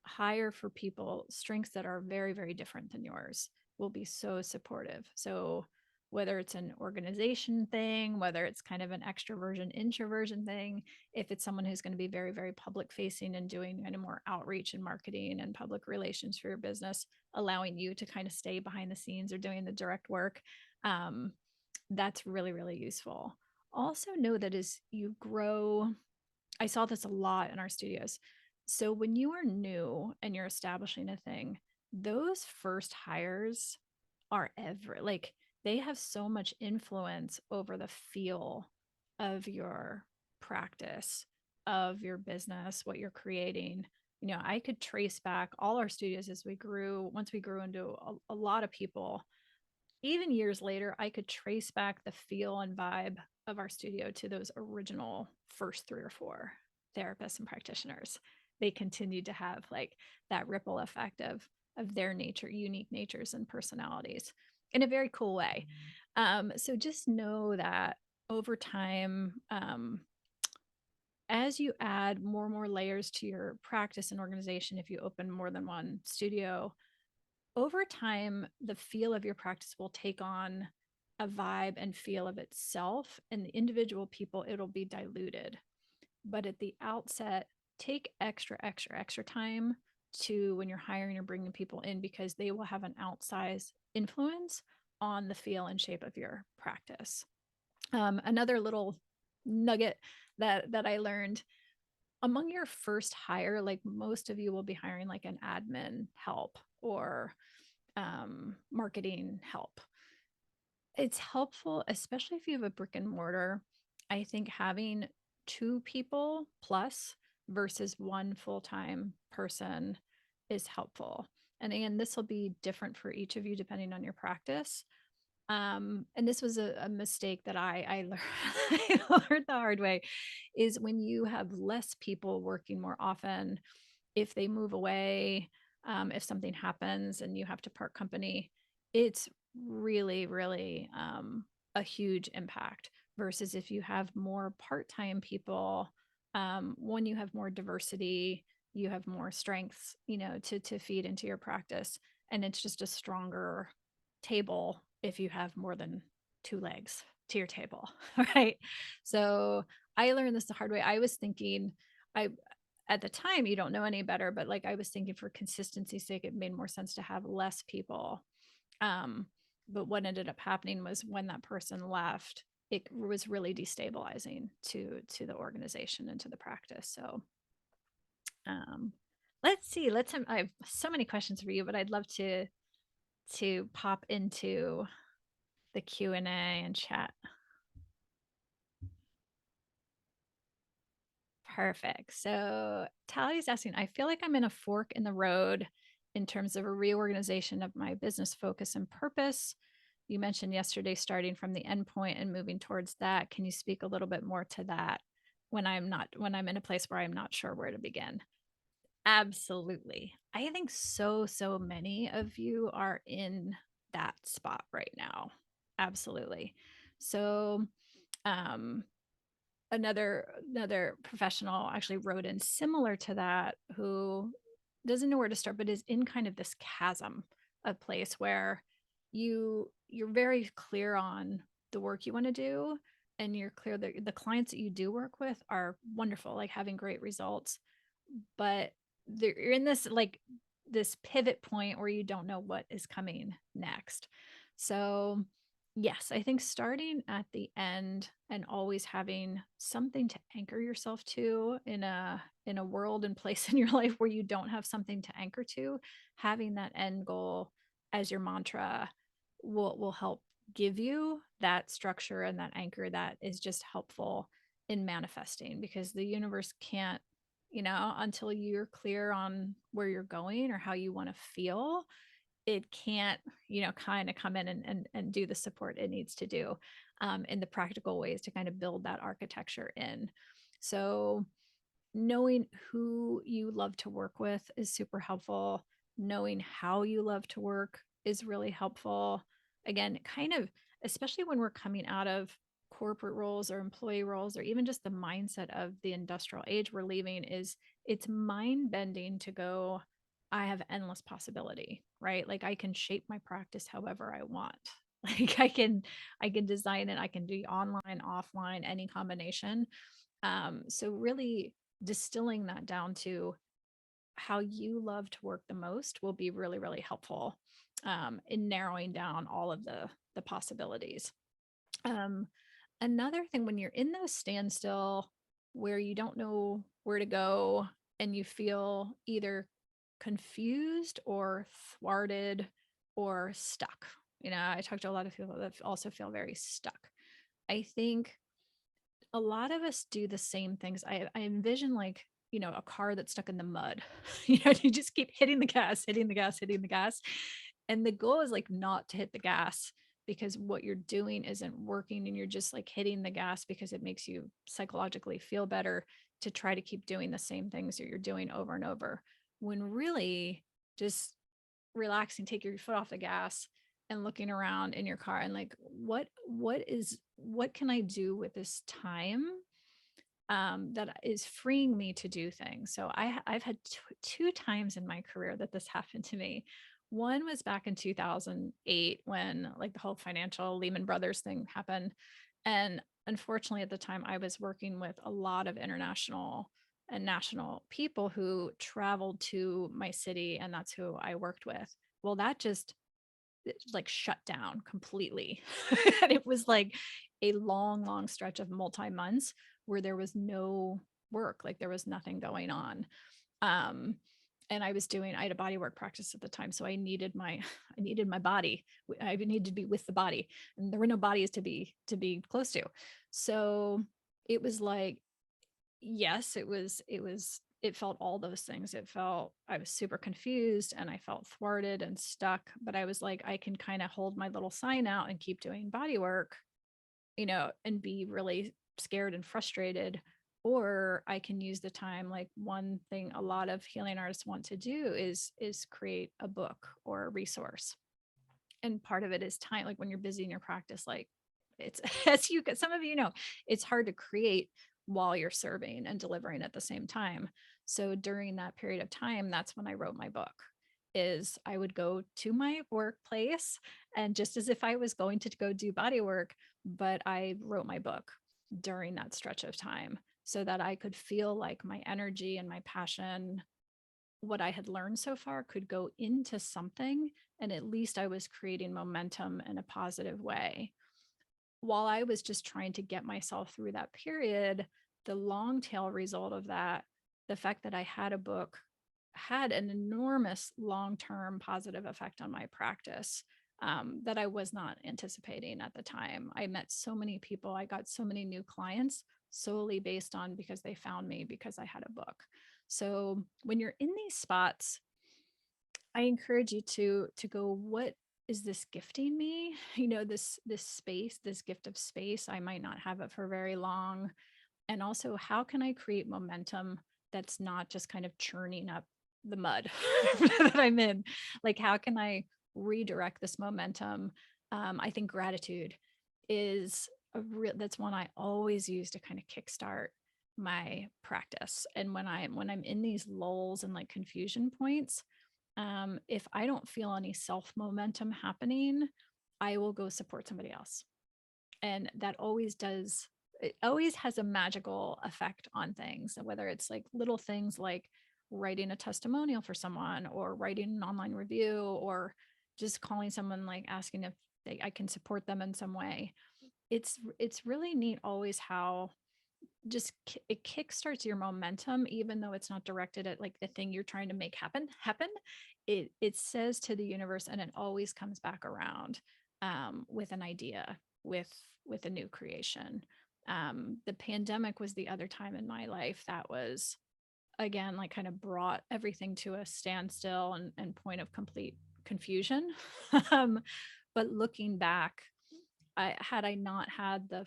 Speaker 1: hire for people strengths that are very, very different than yours, will be so supportive. So whether it's an organization thing, whether it's kind of an extroversion introversion thing, if it's someone who's going to be very, very public facing and doing kind of more outreach and marketing and public relations for your business, allowing you to kind of stay behind the scenes or doing the direct work, um, that's really, really useful. Also know that as you grow, I saw this a lot in our studios. So when you are new and you're establishing a thing, those first hires are like, they have so much influence over the feel of your practice, of your business, what you're creating. I could trace back all our studios as we grew. Once we grew into a lot of people, even years later, I could trace back the feel and vibe of our studio to those original first 3 or 4 therapists and practitioners. They continued to have like that ripple effect of their unique natures and personalities in a very cool way. So just know that over time, as you add more and more layers to your practice and organization, if you open more than one studio, over time, the feel of your practice will take on a vibe and feel of itself, and the individual people, it'll be diluted. But at the outset, take extra time to when you're hiring or bringing people in, because they will have an outsized influence on the feel and shape of your practice. Another little nugget that I learned, among your first hire, like most of you will be hiring like an admin help or marketing help. It's helpful, especially if you have a brick and mortar. I think having 2 people plus versus one full-time person is helpful. And again, this will be different for each of you depending on your practice. And this was a mistake that I learned, I learned the hard way, is when you have less people working more often, if they move away, if something happens and you have to part company, it's really, really a huge impact. Versus if you have more part-time people, one, you have more diversity, you have more strengths, to feed into your practice, and it's just a stronger table if you have more than 2 legs to your table, right? So I learned this the hard way. I was thinking, I at the time, you don't know any better, but like I was thinking for consistency's sake, it made more sense to have less people. Um, but what ended up happening was when that person left, it was really destabilizing to the organization and to the practice. So um, let's see. I have so many questions for you, but I'd love to pop into the Q&A and chat. Perfect. So Tally's asking, I feel like I'm in a fork in the road in terms of a reorganization of my business focus and purpose. You mentioned yesterday starting from the end point and moving towards that. Can you speak a little bit more to that when I'm in a place where I'm not sure where to begin? Absolutely. I think so many of you are in that spot right now. Absolutely. So, um, another professional actually wrote in similar to that who doesn't know where to start but is in kind of this chasm of place where you're very clear on the work you want to do, and you're clear that the clients that you do work with are wonderful, like having great results, but you're in this like this pivot point where you don't know what is coming next. So, yes, I think starting at the end and always having something to anchor yourself to in a world and place in your life where you don't have something to anchor to, having that end goal as your mantra will help give you that structure and that anchor that is just helpful in manifesting, because the universe can't, until you're clear on where you're going or how you want to feel, it can't, kind of come in and do the support it needs to do in the practical ways to kind of build that architecture in. So knowing who you love to work with is super helpful. Knowing how you love to work is really helpful. Again, kind of, especially when we're coming out of corporate roles or employee roles, or even just the mindset of the industrial age we're leaving, is it's mind bending to go, I have endless possibility, right? Like I can shape my practice however I want. Like I can design it, I can do online, offline, any combination. So really distilling that down to how you love to work the most will be really, really helpful in narrowing down all of the possibilities. Um, Another thing, when you're in those standstill where you don't know where to go and you feel either confused or thwarted or stuck. I talk to a lot of people that also feel very stuck. I think a lot of us do the same things. I envision like, a car that's stuck in the mud. You just keep hitting the gas, hitting the gas, hitting the gas. And the goal is like not to hit the gas because what you're doing isn't working, and you're just like hitting the gas because it makes you psychologically feel better to try to keep doing the same things that you're doing over and over. When really just relaxing, take your foot off the gas and looking around in your car and like, what can I do with this time that is freeing me to do things? So I've had two times in my career that this happened to me. One was back in 2008 when like the whole financial Lehman Brothers thing happened. And unfortunately, at the time, I was working with a lot of international and national people who traveled to my city, and that's who I worked with. Well, that just like shut down completely. And it was like a long stretch of multi months where there was no work, like there was nothing going on. Um, and I had a body work practice at the time. So I needed my body. I needed to be with the body, and there were no bodies to be close to. So it was like, yes, it felt all those things. It felt I was super confused and I felt thwarted and stuck, but I was like, I can kind of hold my little sign out and keep doing body work, and be really scared and frustrated. Or I can use the time, like one thing a lot of healing artists want to do is create a book or a resource. And part of it is time, like when you're busy in your practice, like it's as you some of it's hard to create while you're serving and delivering at the same time. So during that period of time, that's when I wrote my book. Is I would go to my workplace, and just as if I was going to go do body work, but I wrote my book during that stretch of time so that I could feel like my energy and my passion, what I had learned so far, could go into something, and at least I was creating momentum in a positive way. While I was just trying to get myself through that period, the long tail result of that, the fact that I had a book, had an enormous long-term positive effect on my practice that I was not anticipating at the time. I met so many people, I got so many new clients solely based on because they found me because I had a book. So when you're in these spots, I encourage you to go, what is this gifting me? This space, this gift of space. I might not have it for very long. And also, how can I create momentum that's not just kind of churning up the mud that I'm in? Like, how can I redirect this momentum? I think gratitude is that's one I always use to kind of kickstart my practice. And when I'm in these lulls and like confusion points, if I don't feel any self momentum happening, I will go support somebody else. And that always does, it always has a magical effect on things. And whether it's like little things like writing a testimonial for someone or writing an online review or just calling someone, like asking if I can support them in some way. It's really neat always how it kickstarts your momentum, even though it's not directed at like the thing you're trying to make happen. It says to the universe, and it always comes back around with an idea, with a new creation. The pandemic was the other time in my life that was, again, like kind of brought everything to a standstill and point of complete confusion. um, but looking back, had I not had the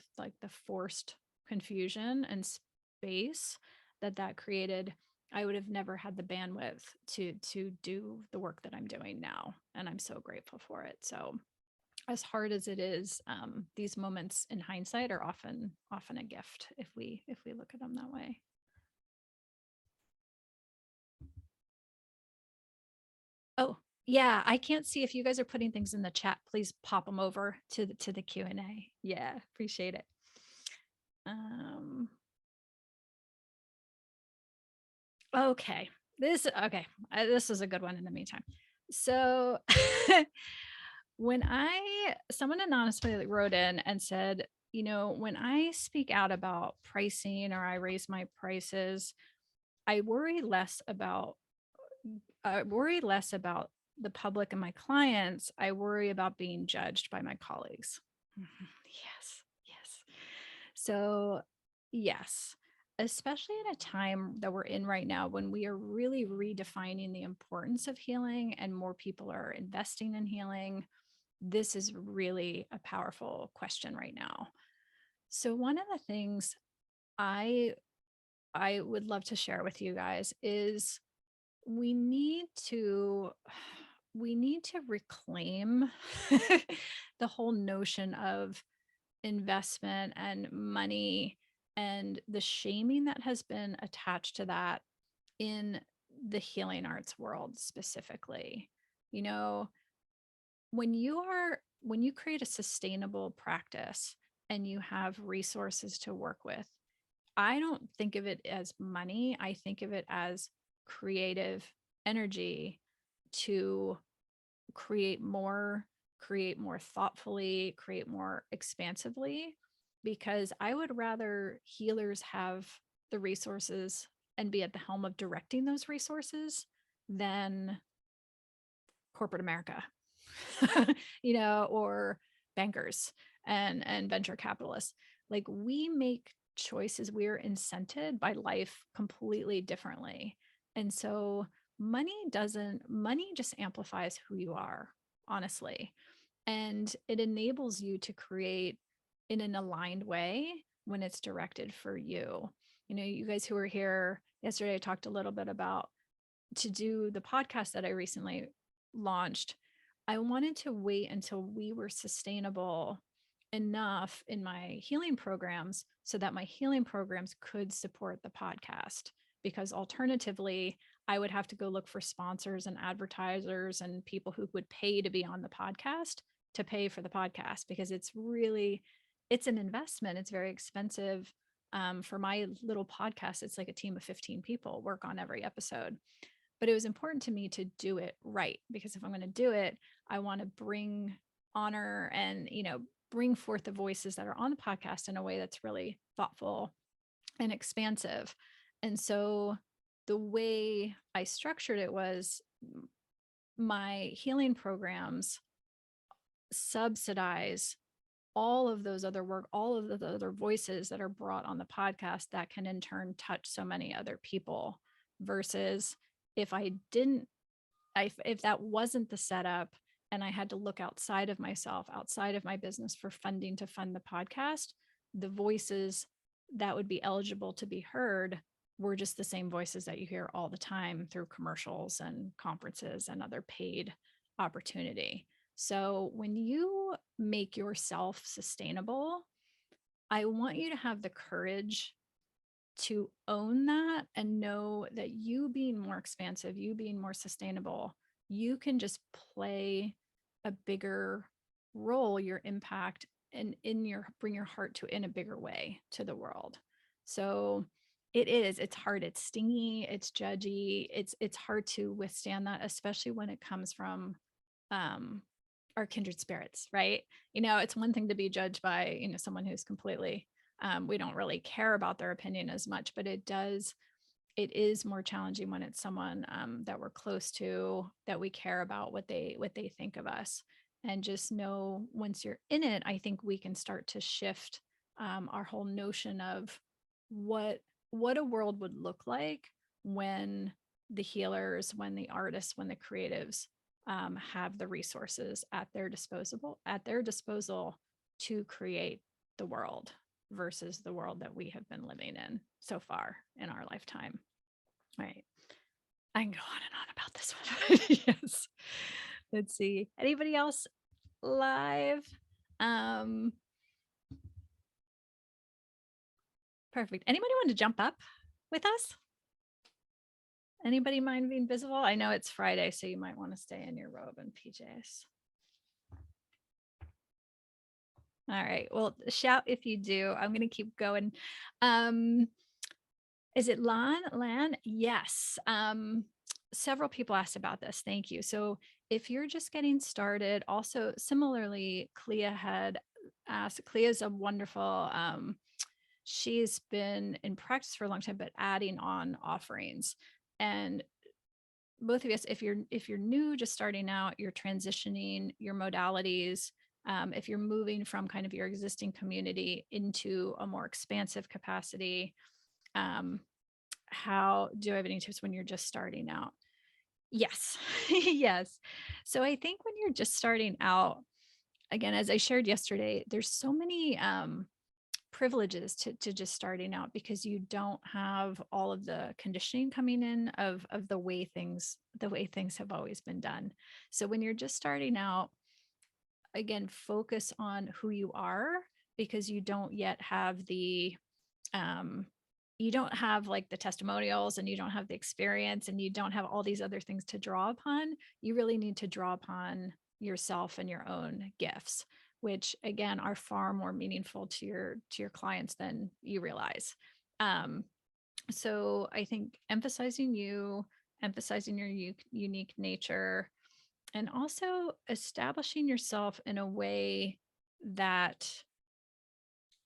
Speaker 1: forced confusion and space that created, I would have never had the bandwidth to do the work that I'm doing now, and I'm so grateful for it. So as hard as it is, these moments in hindsight are often a gift if we look at them that way. Oh, yeah, I can't see if you guys are putting things in the chat. Please pop them over to the Q&A. Yeah, appreciate it. Um, okay. This is a good one in the meantime. So when someone anonymously wrote in and said, when I speak out about pricing or I raise my prices, I worry less about the public and my clients. I worry about being judged by my colleagues. Mhm. Yes, yes. So, yes, especially in a time that we're in right now when we are really redefining the importance of healing and more people are investing in healing, this is really a powerful question right now. So, one of the things I I would love to share with you guys is we need to reclaim the whole notion of investment and money and the shaming that has been attached to that in the healing arts world specifically. You know, when you create a sustainable practice and you have resources to work with, I don't think of it as money. I think of it as creative energy to create more thoughtfully, create more expansively, because I would rather healers have the resources and be at the helm of directing those resources than corporate America, or bankers and venture capitalists. Like, we make choices, we're incented by life completely differently. And so money just amplifies who you are, honestly. And it enables you to create in an aligned way when it's directed for you. You guys who were here yesterday, I talked a little bit about to do the podcast that I recently launched. I wanted to wait until we were sustainable enough in my healing programs so that my healing programs could support the podcast. Because alternatively, I would have to go look for sponsors and advertisers and people who would pay to be on the podcast to pay for the podcast, because it's an investment. It's very expensive. For my little podcast, it's like a team of 15 people work on every episode. But it was important to me to do it right, because if I'm going to do it, I want to bring honor and, bring forth the voices that are on the podcast in a way that's really thoughtful and expansive. And so the way I structured it was my healing programs subsidize all of those other work, all of the other voices that are brought on the podcast that can in turn touch so many other people versus if I didn't, if that wasn't the setup and I had to look outside of myself, outside of my business for funding to fund the podcast, the voices that would be eligible to be heard were just the same voices that you hear all the time through commercials and conferences and other paid opportunity. So when you make yourself sustainable, I want you to have the courage to own that and know that you being more expansive, you being more sustainable, you can just play a bigger role, your impact, and in your bring your heart to in a bigger way to the world. So it's hard, it's stingy, it's judgy, it's hard to withstand that, especially when it comes from um our kindred spirits, right? It's one thing to be judged by, someone who's completely we don't really care about their opinion as much, but it is more challenging when it's someone that we're close to, that we care about what they think of us. And just know once you're in it, I think we can start to shift our whole notion of what what a world would look like when the healers, when the artists, when the creatives have the resources at their disposal to create the world versus the world that we have been living in so far in our lifetime. Right. I can go on and on about this one. Yes. Let's see. Anybody else live? Um, Perfect. Anybody want to jump up with us? Anybody mind being visible? I know it's Friday, so you might want to stay in your robe and PJs. All right. Well, shout if you do. I'm going to keep going. Is it Lan? Yes. Several people asked about this. Thank you. So if you're just getting started, also similarly, Clea had asked. Clea is a wonderful, she's been in practice for a long time, but adding on offerings. And both of us, if you're new, just starting out, you're transitioning your modalities. If you're moving from kind of your existing community into a more expansive capacity, um, how do I have any tips when you're just starting out? Yes. Yes. So I think when you're just starting out, again, as I shared yesterday, there's so many privileges to just starting out because you don't have all of the conditioning coming in of the way things have always been done. So when you're just starting out, again, focus on who you are because you don't yet have the you don't have like the testimonials and you don't have the experience and you don't have all these other things to draw upon. You really need to draw upon yourself and your own gifts, which again are far more meaningful to your clients than you realize. um, so I think emphasizing you, emphasizing your unique nature, and also establishing yourself in a way that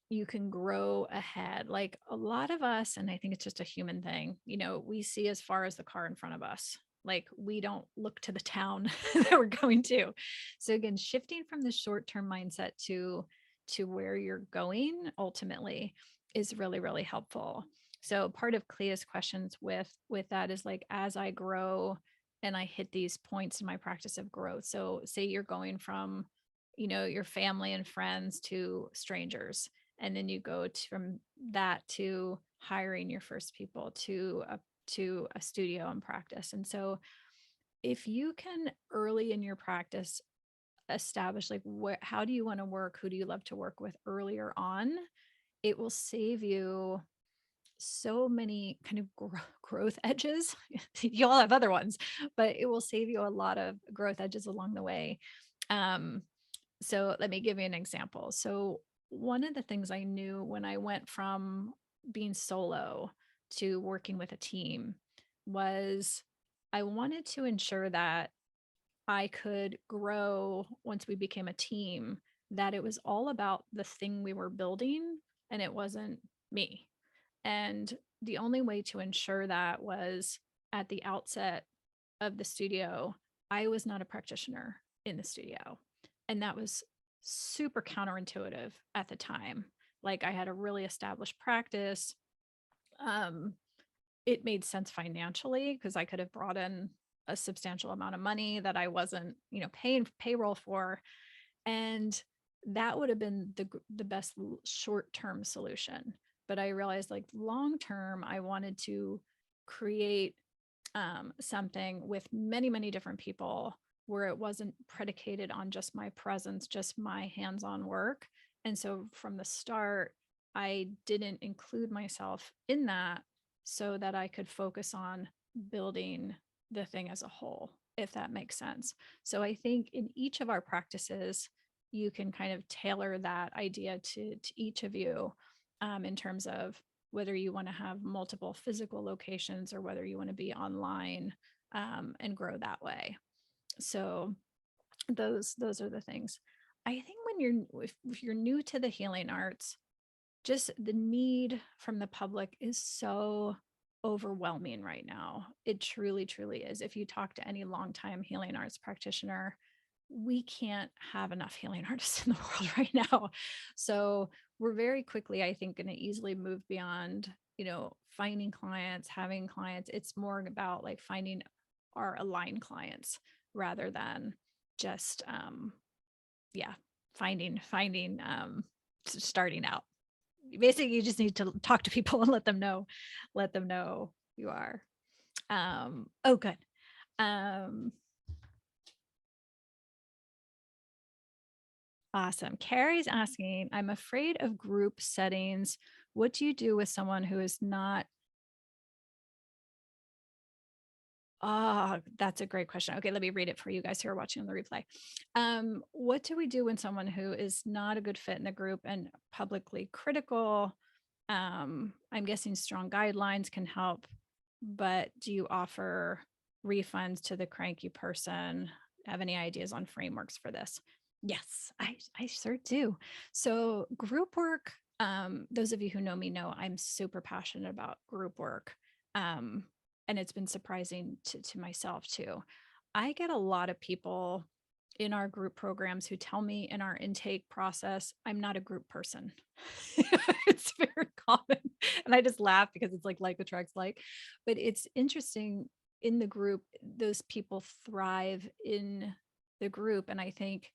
Speaker 1: you can grow ahead. Like a lot of us, and I think it's just a human thing, we see as far as the car in front of us. Like we don't look to the town that we're going to. So again, shifting from the short-term mindset to where you're going ultimately is really, really helpful. So part of Clea's questions with that is like, as I grow and I hit these points in my practice of growth. So say you're going from, your family and friends to strangers, and then you go from that to hiring your first people to a studio and practice. And so if you can early in your practice establish like how do you want to work, who do you love to work with earlier on, it will save you so many kind of growth edges. You all have other ones, but it will save you a lot of growth edges along the way. um, so let me give you an example. So one of the things I knew when I went from being solo to working with a team was I wanted to ensure that I could grow once we became a team, that it was all about the thing we were building and it wasn't me. And the only way to ensure that was at the outset of the studio, I was not a practitioner in the studio. And that was super counterintuitive at the time. Like I had a really established practice. Um, it made sense financially because I could have brought in a substantial amount of money that I wasn't, paying payroll for. And that would have been the best short-term solution. But I realized like long term, I wanted to create something with many, many different people where it wasn't predicated on just my presence, just my hands on work. And so from the start, I didn't include myself in that so that I could focus on building the thing as a whole, if that makes sense. So I think in each of our practices, you can kind of tailor that idea to each of you in terms of whether you want to have multiple physical locations or whether you want to be online and grow that way. So those are the things. I think when if you're new to the healing arts, just the need from the public is so overwhelming right now. It truly, truly is. If you talk to any longtime healing arts practitioner, we can't have enough healing artists in the world right now. So we're very quickly, I think, going to easily move beyond, finding clients, having clients. It's more about like finding our aligned clients rather than just, yeah, starting out. Basically, you just need to talk to people and let them know you are. Oh, good. Um, Awesome. Carrie's asking, I'm afraid of group settings. What do you do with someone who is not? Ah, that's a great question. Okay, let me read it for you guys who are watching on the replay. What do we do when someone who is not a good fit in the group and publicly critical? I'm guessing strong guidelines can help, but do you offer refunds to the cranky person? Have any ideas on frameworks for this? Yes, I sure do. So group work, those of you who know me know I'm super passionate about group work. Um, and it's been surprising to myself too. I get a lot of people in our group programs who tell me in our intake process, I'm not a group person. It's very common. And I just laugh because it's like attracts like. But it's interesting in the group, those people thrive in the group. And I think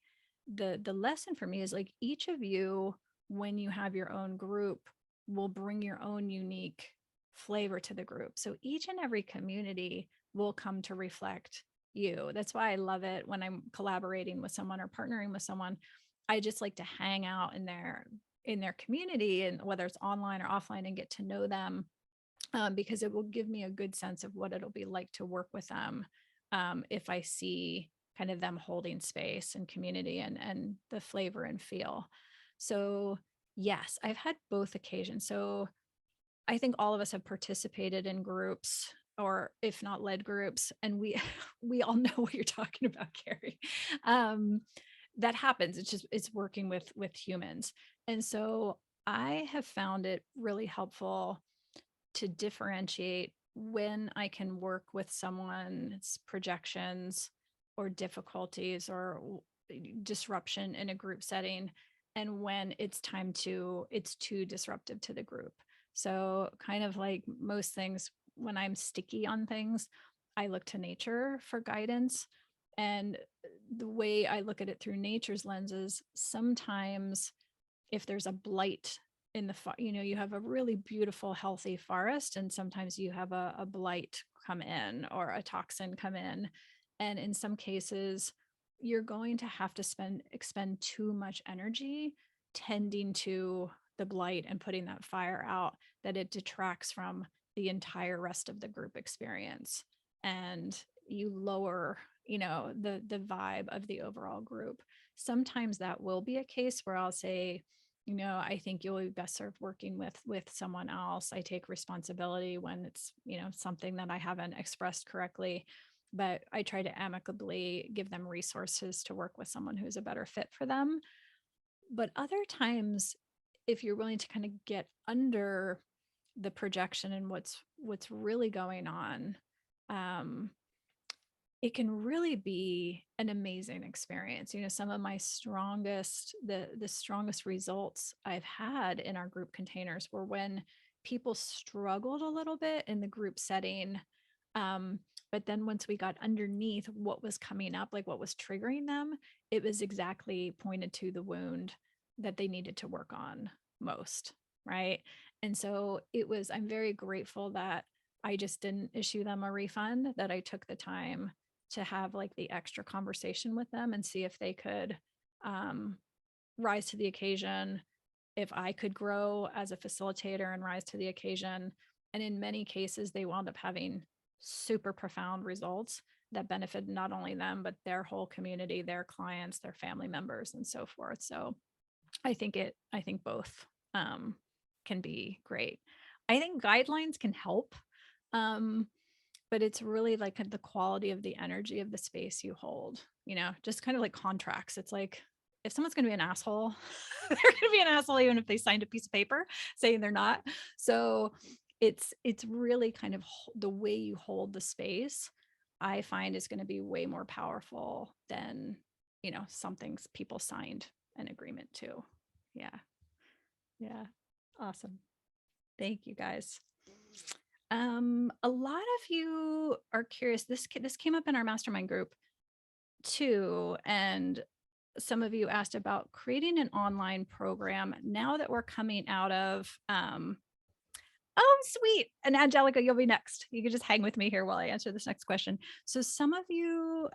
Speaker 1: the lesson for me is like each of you, when you have your own group, will bring your own unique flavor to the group. So each and every community will come to reflect you. That's why I love it when I'm collaborating with someone or partnering with someone. I just like to hang out in their community, and whether it's online or offline, and get to know them, because it will give me a good sense of what it'll be like to work with them, if I see kind of them holding space and community and the flavor and feel. So yes, I've had both occasions. So I think all of us have participated in groups, or if not led groups, and we we all know what you're talking about, Carrie. Um, that happens. It's working with humans. And so I have found it really helpful to differentiate when I can work with someone's projections or difficulties or disruption in a group setting, and when it's too disruptive to the group. So kind of like most things, when I'm sticky on things, I look to nature for guidance. And the way I look at it through nature's lenses, sometimes if there's a blight in you have a really beautiful, healthy forest, and sometimes you have a blight come in or a toxin come in. And in some cases, you're going to have to expend too much energy tending to the blight and putting that fire out, that it detracts from the entire rest of the group experience. And you lower, the vibe of the overall group. Sometimes that will be a case where I'll say, I think you'll be best served working with someone else. I take responsibility when it's, something that I haven't expressed correctly, but I try to amicably give them resources to work with someone who's a better fit for them. But other times, if you're willing to kind of get under the projection and what's really going on, um, it can really be an amazing experience. Some of my strongest, the strongest results I've had in our group containers were when people struggled a little bit in the group setting. Um, but then once we got underneath what was coming up, like what was triggering them, it was exactly pointed to the wound that they needed to work on most. Right. And so I'm very grateful that I just didn't issue them a refund, that I took the time to have like the extra conversation with them and see if they could um, rise to the occasion, if I could grow as a facilitator and rise to the occasion. And in many cases, they wound up having super profound results that benefited not only them, but their whole community, their clients, their family members, and so forth. So I think both can be great. I think guidelines can help. Um, but it's really like the quality of the energy of the space you hold, just kind of like contracts. It's like, if someone's going to be an asshole, they're going to be an asshole even if they signed a piece of paper saying they're not. So it's really kind of the way you hold the space, I find, is going to be way more powerful than, something people signed an agreement to. Yeah. Yeah. Awesome. Thank you guys. A lot of you are curious. This came up in our mastermind group too, and some of you asked about creating an online program now that we're coming out of. Oh, sweet! And Angelica, you'll be next. You can just hang with me here while I answer this next question. So, some of you,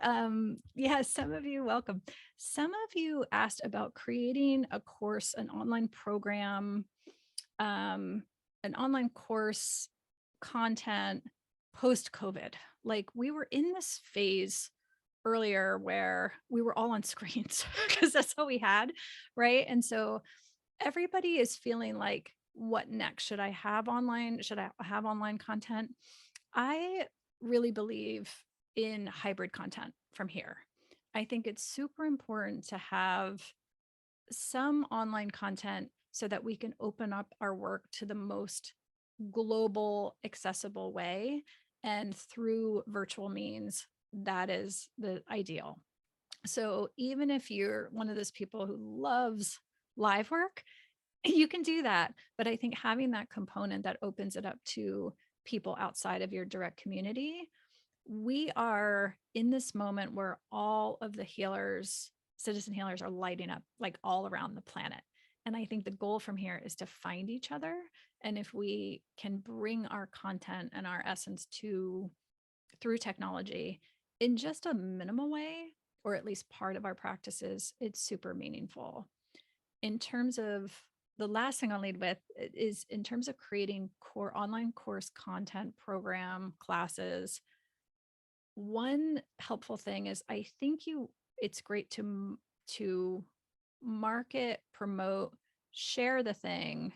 Speaker 1: some of you, welcome. Some of you asked about creating a course, an online program, an online course content post COVID. Like, we were in this phase earlier where we were all on screens because that's all we had, right? And so everybody is feeling like, what next? Should I have online? Should I have online content? I really believe in hybrid content from here. I think it's super important to have some online content so that we can open up our work to the most global, accessible way. And through virtual means, that is the ideal. So even if you're one of those people who loves live work, you can do that. But I think having that component that opens it up to people outside of your direct community, we are in this moment where all of the healers, citizen healers, are lighting up like all around the planet. And I think the goal from here is to find each other. And if we can bring our content and our essence through technology in just a minimal way, or at least part of our practices, it's super meaningful. In terms of the last thing I'll lead with is in terms of creating core online course content, program, classes. One helpful thing is, I think it's great to market, promote, share the thing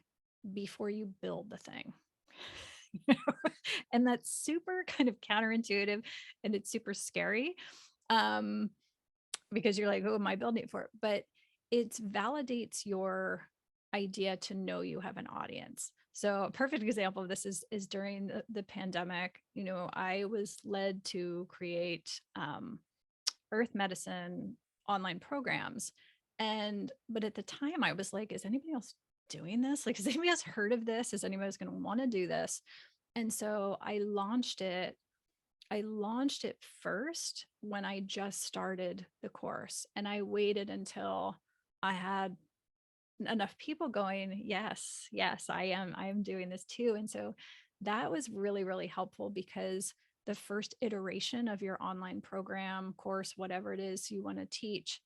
Speaker 1: before you build the thing. And that's super kind of counterintuitive, and it's super scary, because you're like, who am I building it for? But it validates your idea to know you have an audience. So a perfect example of this is during the pandemic. I was led to create earth medicine online programs. But at the time I was like, is anybody else doing this? Like, has anybody else heard of this? Is anybody else going to want to do this? And so I launched it first when I just started the course, and I waited until I had enough people going, yes, I am doing this too. And so that was really, really helpful, because the first iteration of your online program, course, whatever it is you want to teach,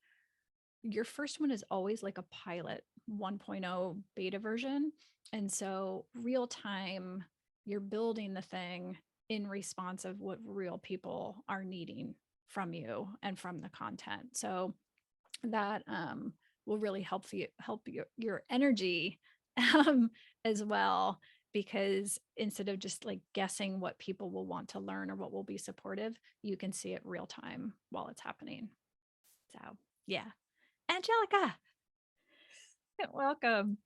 Speaker 1: your first one is always like a pilot 1.0 beta version. And so real time, you're building the thing in response of what real people are needing from you and from the content. So that will really help your energy as well, because instead of just like guessing what people will want to learn or what will be supportive, you can see it real time while it's happening. So yeah. Angelica, welcome.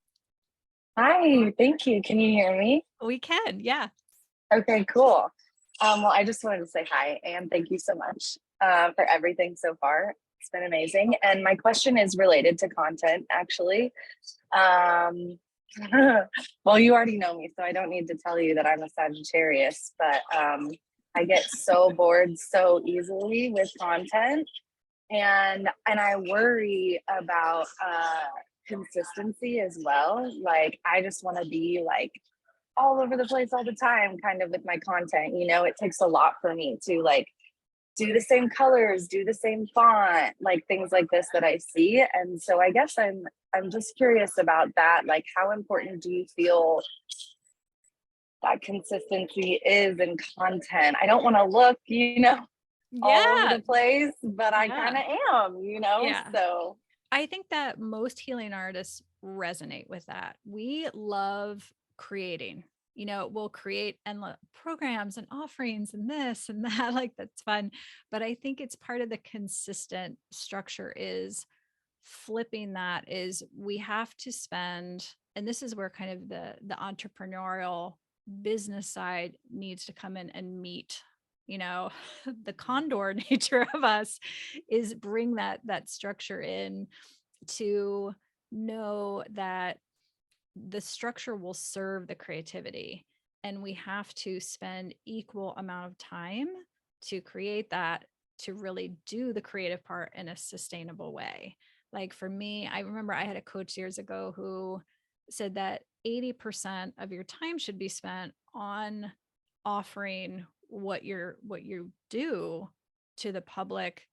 Speaker 2: Hi, thank you. Can you hear me?
Speaker 1: We can, yeah.
Speaker 2: Okay, cool. Well, I just wanted to say hi and thank you so much. for everything so far. It's been amazing. And my question is related to content, actually. Um, well, you already know me, so I don't need to tell you that I'm a Sagittarius, but I get so bored so easily with content, and I worry about consistency as well. Like, I just want to be like all over the place all the time, kind of with my content. It takes a lot for me to like do the same colors, do the same font, like things like this that I see. And so I guess I'm just curious about that. Like, how important do you feel that consistency is in content? I don't want to look, all over
Speaker 1: Yeah.
Speaker 2: the place, but I kind
Speaker 1: Yeah.
Speaker 2: of am.
Speaker 1: Yeah.
Speaker 2: So
Speaker 1: I think that most healing artists resonate with that. We love creating. We'll create endless programs and offerings and this and that. Like, that's fun. But I think it's part of the consistent structure is flipping that is we have to spend, and this is where kind of the entrepreneurial business side needs to come in and meet you know the condor nature of us is bring that structure in to know that the structure will serve the creativity, and we have to spend equal amount of time to create that, to really do the creative part in a sustainable way. Like for me, I remember I had a coach years ago who said that 80% of your time should be spent on offering what you do to the public,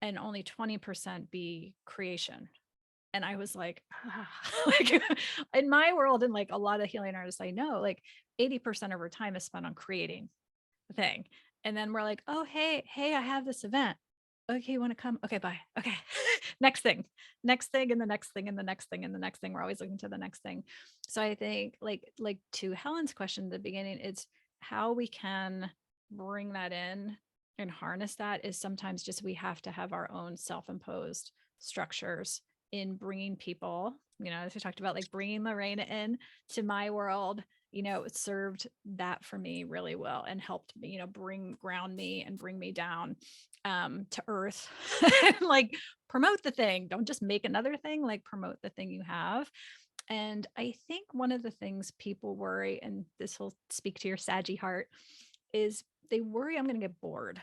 Speaker 1: and only 20% be creation. And I was like, ah. Like in my world, and like a lot of healing artists I know, like 80% of our time is spent on creating the thing. And then we're like, oh, hey, I have this event. Okay, you want to come? Okay, bye. Okay. Next thing, and the next thing, and the next thing, and the next thing. We're always looking to the next thing. So I think like to Helen's question at the beginning, it's how we can bring that in and harness that is sometimes just we have to have our own self-imposed structures in bringing people, as we talked about, like bringing Lorena in to my world. It served that for me really well and helped me, ground me and bring me down to earth. And like promote the thing. Don't just make another thing, like promote the thing you have. And I think one of the things people worry, and this will speak to your saggy heart, is they worry I'm going to get bored.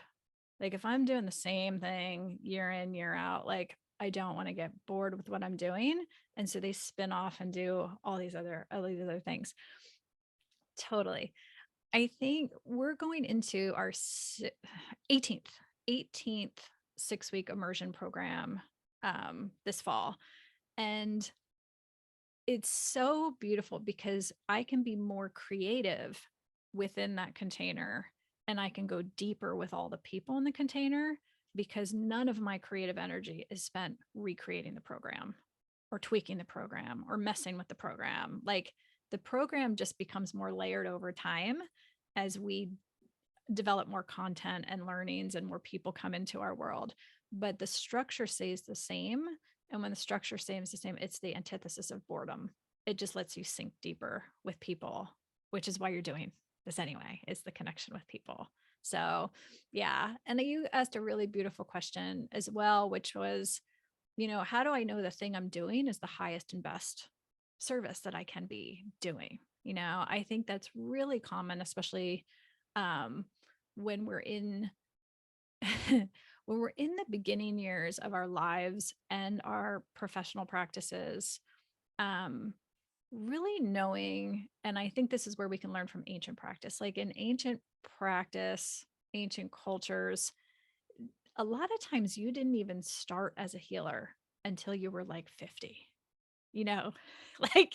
Speaker 1: Like if I'm doing the same thing year in, year out, like I don't want to get bored with what I'm doing. And so they spin off and do all these other things. Totally. I think we're going into our 18th 18th 6-week immersion program this fall. And it's so beautiful because I can be more creative within that container, and I can go deeper with all the people in the container because none of my creative energy is spent recreating the program or tweaking the program or messing with the program. Like the program just becomes more layered over time as we develop more content and learnings and more people come into our world. But the structure stays the same. And when the structure stays the same, it's the antithesis of boredom. It just lets you sink deeper with people, which is why you're doing this anyway, is the connection with people. So, yeah. And you asked a really beautiful question as well, which was, how do I know the thing I'm doing is the highest and best service that I can be doing? I think that's really common, especially um, when we're in when we're in the beginning years of our lives and our professional practices. um, Really knowing, and I think this is where we can learn from ancient practice, like in ancient practice, ancient cultures, a lot of times you didn't even start as a healer until you were like 50, you know like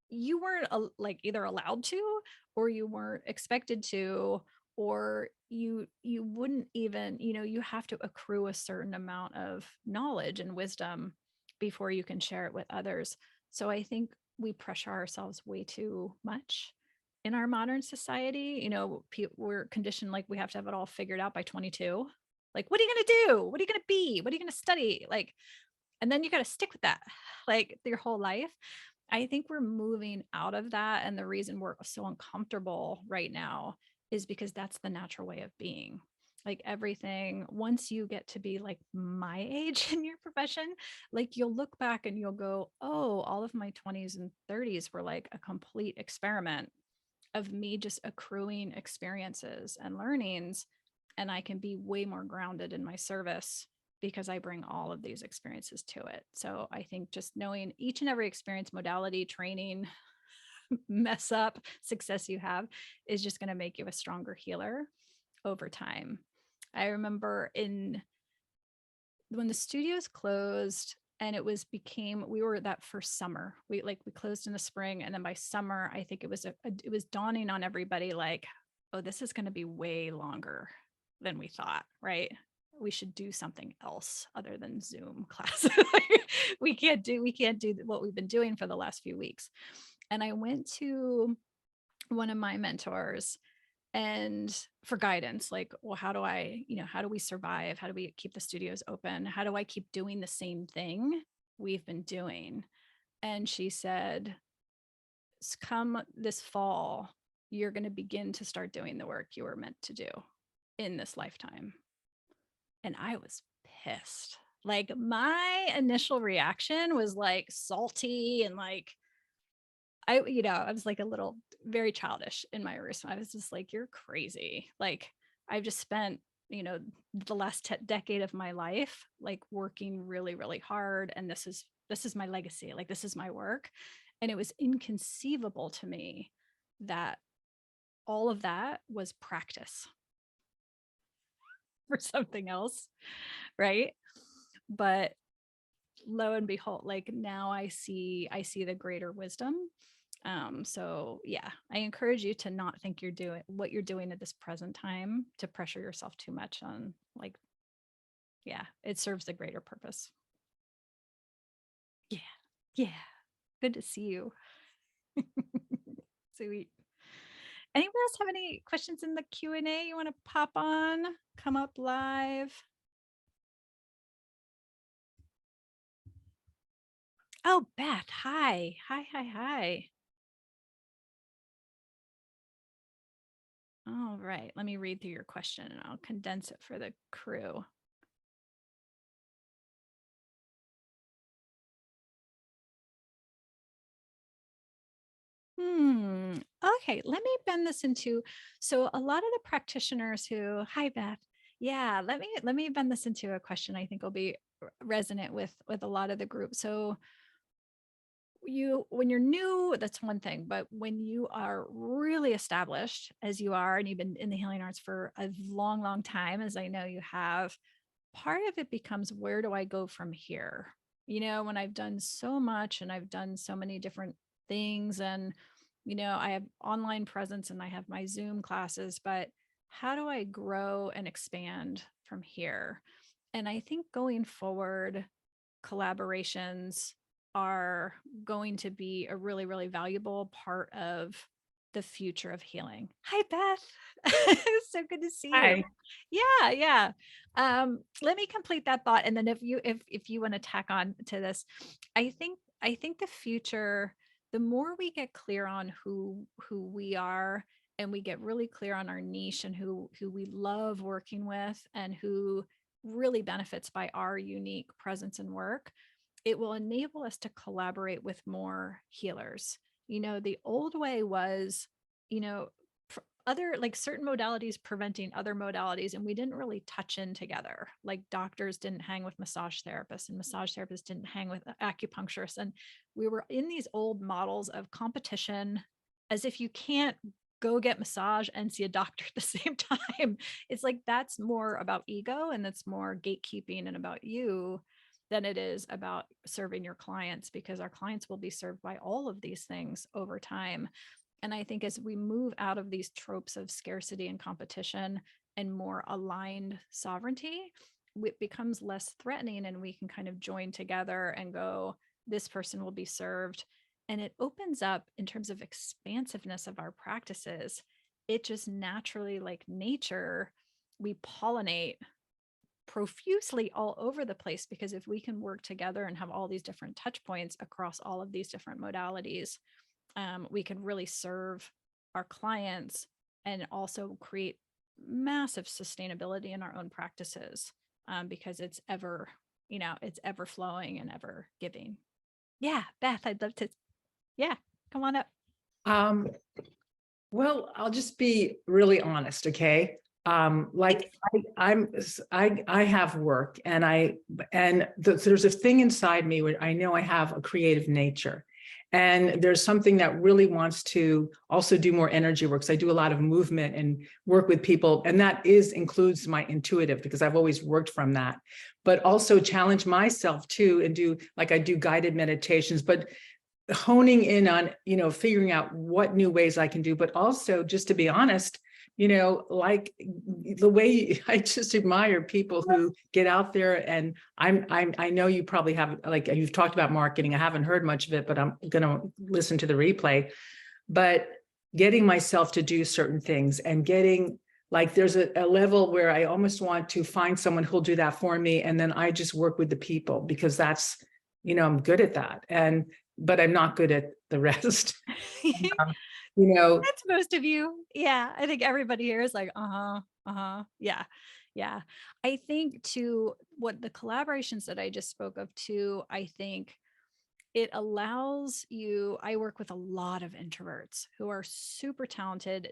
Speaker 1: you weren't like either allowed to, or you weren't expected to, or you wouldn't even, you have to accrue a certain amount of knowledge and wisdom before you can share it with others. So I think we pressure ourselves way too much in our modern society. We're conditioned like we have to have it all figured out by 22. Like, what are you going to do? What are you going to be? What are you going to study? Like, and then you got to stick with that like your whole life. I think we're moving out of that. And the reason we're so uncomfortable right now is because that's the natural way of being. like everything, once you get to be like my age in your profession, like you'll look back and you'll go, oh, all of my 20s and 30s were like a complete experiment of me just accruing experiences and learnings. And I can be way more grounded in my service because I bring all of these experiences to it. So I think just knowing each and every experience, modality, training, mess up, success you have is just going to make you a stronger healer over time. I remember in when the studios closed and it was became we were that first summer. We closed in the spring and then by summer I think it was dawning on everybody like, oh, this is going to be way longer than we thought, right? We should do something else other than Zoom classes. We can't do what we've been doing for the last few weeks. And I went to one of my mentors and for guidance, like, well, how do we survive? How do we keep the studios open? How do I keep doing the same thing we've been doing? And she said, come this fall, you're going to begin to start doing the work you were meant to do in this lifetime. And I was pissed. Like my initial reaction was like salty and like, I was like a little very childish in my response. I was just like, you're crazy. Like, I've just spent, the last decade of my life, like working really, really hard. And this is my legacy. Like, this is my work. And it was inconceivable to me that all of that was practice for something else. Right. But lo and behold, like now I see the greater wisdom. So yeah, I encourage you to not think you're doing what you're doing at this present time to pressure yourself too much on like, yeah, it serves the greater purpose. Yeah. Yeah. Good to see you. Sweet. Anyone else have any questions in the Q&A you want to pop on? Come up live. Oh, Beth. Hi. Hi, hi, hi. All right. Let me read through your question and I'll condense it for the crew. Okay, let me bend this into so a lot of the practitioners who, hi Beth. Yeah, let me bend this into a question I think will be resonant with a lot of the group. So you when you're new, that's one thing, but when you are really established as you are and you've been in the healing arts for a long, long time, as I know you have, part of it becomes where do I go from here? When I've done so much and I've done so many different things and I have online presence and I have my Zoom classes, but how do I grow and expand from here? And I think going forward, collaborations are going to be a really, really valuable part of the future of healing. Hi, Beth. So good to see you.
Speaker 2: Hi.
Speaker 1: Yeah, yeah. Let me complete that thought. And then if you want to tack on to this, I think the future, the more we get clear on who we are and we get really clear on our niche and who we love working with and who really benefits by our unique presence and work, it will enable us to collaborate with more healers. The old way was, you know, other like certain modalities preventing other modalities, and we didn't really touch in together. Like doctors didn't hang with massage therapists, and massage therapists didn't hang with acupuncturists. And we were in these old models of competition as if you can't go get massage and see a doctor at the same time. It's like that's more about ego and that's more gatekeeping and about you than it is about serving your clients, because our clients will be served by all of these things over time. And I think as we move out of these tropes of scarcity and competition and more aligned sovereignty, it becomes less threatening and we can kind of join together and go, this person will be served. And it opens up in terms of expansiveness of our practices. It just naturally, like nature, we pollinate profusely all over the place, because if we can work together and have all these different touch points across all of these different modalities, we can really serve our clients and also create massive sustainability in our own practices, because it's ever, it's ever flowing and ever giving. Yeah, Beth, I'd love to. Yeah, come on up.
Speaker 3: Um, well, I'll just be really honest, okay? Like I have work and there's a thing inside me where I know I have a creative nature. And there's something that really wants to also do more energy work. So I do a lot of movement and work with people. And that includes my intuitive, because I've always worked from that, but also challenge myself too, and I do guided meditations, but honing in on, figuring out what new ways I can do, but also, just to be honest, like the way I just admire people who get out there. And I know you probably have, like, you've talked about marketing. I haven't heard much of it, but I'm going to listen to the replay. But getting myself to do certain things and getting, like, there's a level where I almost want to find someone who'll do that for me. And then I just work with the people, because that's, I'm good at that. But I'm not good at the rest. Um, you know,
Speaker 1: That's most of you. Yeah, I think everybody here is like, uh-huh, uh-huh. Yeah. Yeah. I think too, what the collaborations that I just spoke of too, I think it allows you. I work with a lot of introverts who are super talented.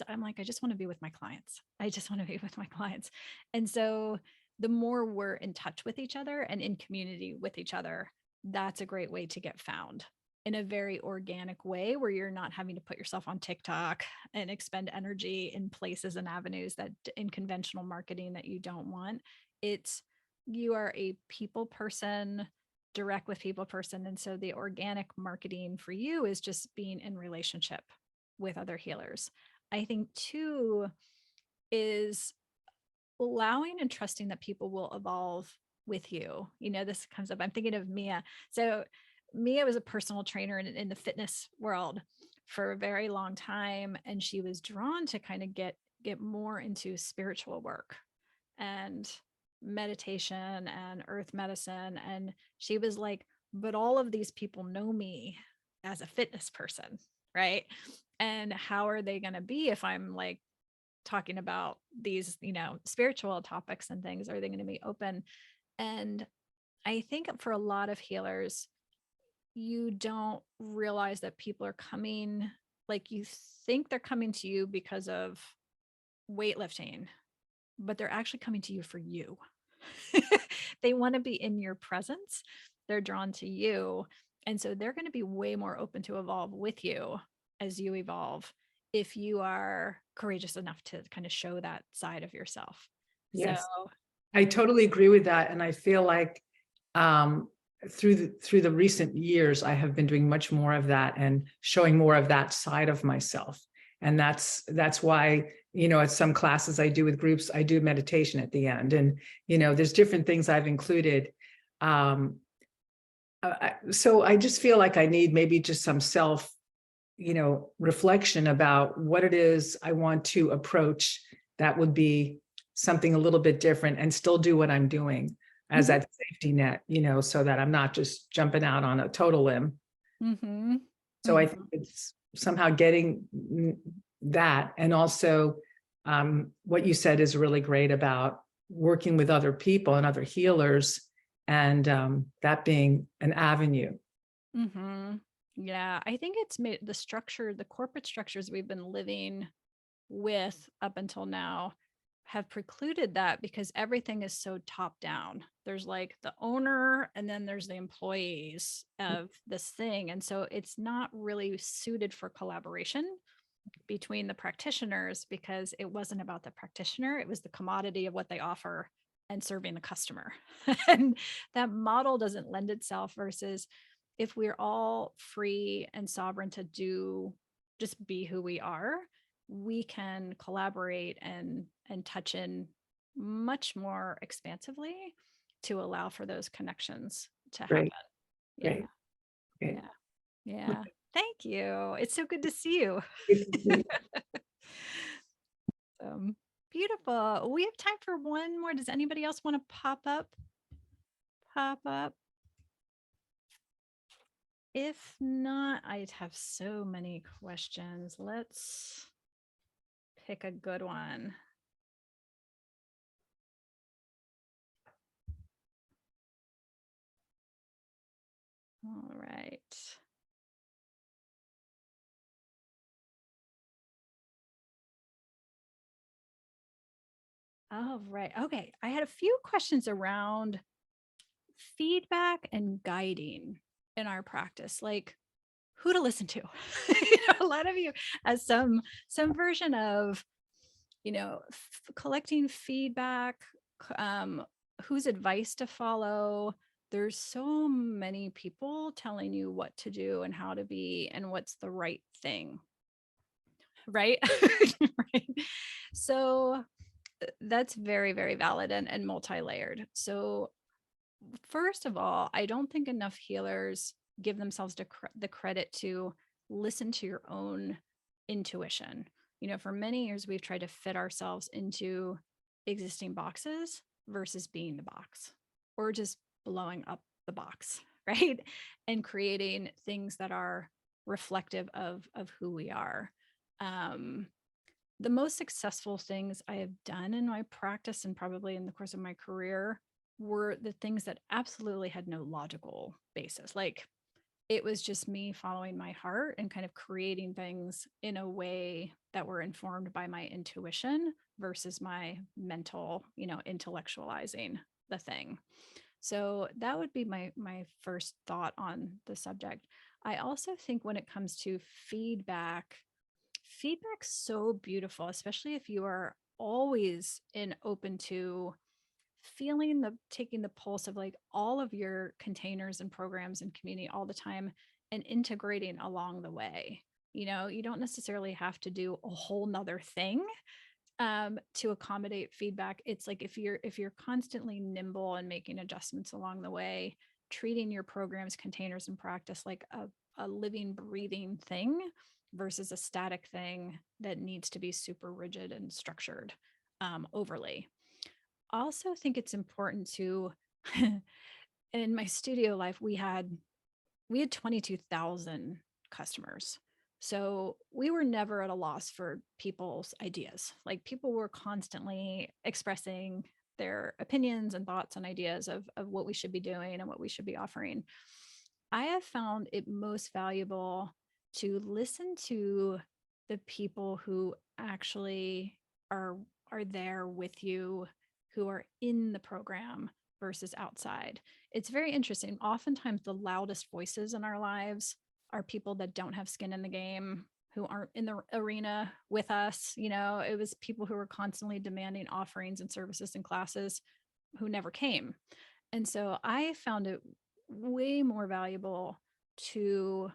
Speaker 1: I'm like, I just want to be with my clients. I just want to be with my clients. And so the more we're in touch with each other and in community with each other, that's a great way to get found in a very organic way, where you're not having to put yourself on TikTok and expend energy in places and avenues that in conventional marketing that you don't want. It's You are a people person, direct with people person. And so the organic marketing for you is just being in relationship with other healers. I think too is allowing and trusting that people will evolve with you. This comes up. I'm thinking of Mia. So Mia was a personal trainer in the fitness world for a very long time. And she was drawn to kind of get more into spiritual work and meditation and earth medicine. And she was like, but all of these people know me as a fitness person, right? And how are they going to be if I'm like talking about these, spiritual topics and things? Are they going to be open? And I think for a lot of healers, you don't realize that people are coming, like, you think they're coming to you because of weightlifting, but they're actually coming to you for you. They want to be in your presence. They're drawn to you. And so they're going to be way more open to evolve with you as you evolve, if you are courageous enough to kind of show that side of yourself. So,
Speaker 3: yes, I totally agree with that. And I feel like through the recent years, I have been doing much more of that and showing more of that side of myself. And that's why, at some classes I do with groups, I do meditation at the end. And, there's different things I've included. So I just feel like I need maybe just some self, reflection about what it is I want to approach that would be something a little bit different and still do what I'm doing as
Speaker 1: mhm,
Speaker 3: that safety net, so that I'm not just jumping out on a total limb.
Speaker 1: mhm,
Speaker 3: So I think
Speaker 1: mhm,
Speaker 3: it's somehow getting that. And also what you said is really great about working with other people and other healers, and that being an avenue.
Speaker 1: mhm. Yeah, I think it's made the corporate structures we've been living with up until now have precluded that, because everything is so top down. There's like the owner and then there's the employees of this thing. And so it's not really suited for collaboration between the practitioners, because it wasn't about the practitioner, it was the commodity of what they offer and serving the customer. And that model doesn't lend itself, versus if we're all free and sovereign to just be who we are, we can collaborate and touch in much more expansively to allow for those connections to happen.
Speaker 3: Great,
Speaker 1: Yeah.
Speaker 3: great, great.
Speaker 1: Yeah. Yeah. Thank you. It's so good to see you. Um, Beautiful. We have time for one more. Does anybody else want to pop up? Pop up. If not, I'd have so many questions. Let's pick a good one. All right. All right. Okay. I had a few questions around feedback and guiding in our practice, like who to listen to. A lot of you has some version of, collecting feedback, um, whose advice to follow. There's so many people telling you what to do and how to be and what's the right thing, right? Right. So that's very, very valid and multi-layered. So first of all, I don't think enough healers give themselves the credit to listen to your own intuition. For many years, we've tried to fit ourselves into existing boxes versus being the box or just blowing up the box, right? And creating things that are reflective of who we are. Um, the most successful things I have done in my practice and probably in the course of my career were the things that absolutely had no logical basis. Like it was just me following my heart and kind of creating things in a way that were informed by my intuition versus my mental, intellectualizing the thing. So that would be my first thought on the subject. I also think when it comes to feedback's so beautiful, especially if you are always open to feeling taking the pulse of like all of your containers and programs and community all the time and integrating along the way. You don't necessarily have to do a whole nother thing to accommodate feedback. It's like if you're constantly nimble and making adjustments along the way, treating your programs, containers, and practice like a living, breathing thing versus a static thing that needs to be super rigid and structured overly. I also think it's important to in my studio life, we had 22,000 customers. So we were never at a loss for people's ideas. Like people were constantly expressing their opinions and thoughts and ideas of what we should be doing and what we should be offering. I have found it most valuable to listen to the people who actually are are there with you, who are in the program versus outside. It's very interesting. Oftentimes, the loudest voices in our lives are people that don't have skin in the game, who aren't in the arena with us. It was people who were constantly demanding offerings and services and classes who never came. And so I found it way more valuable to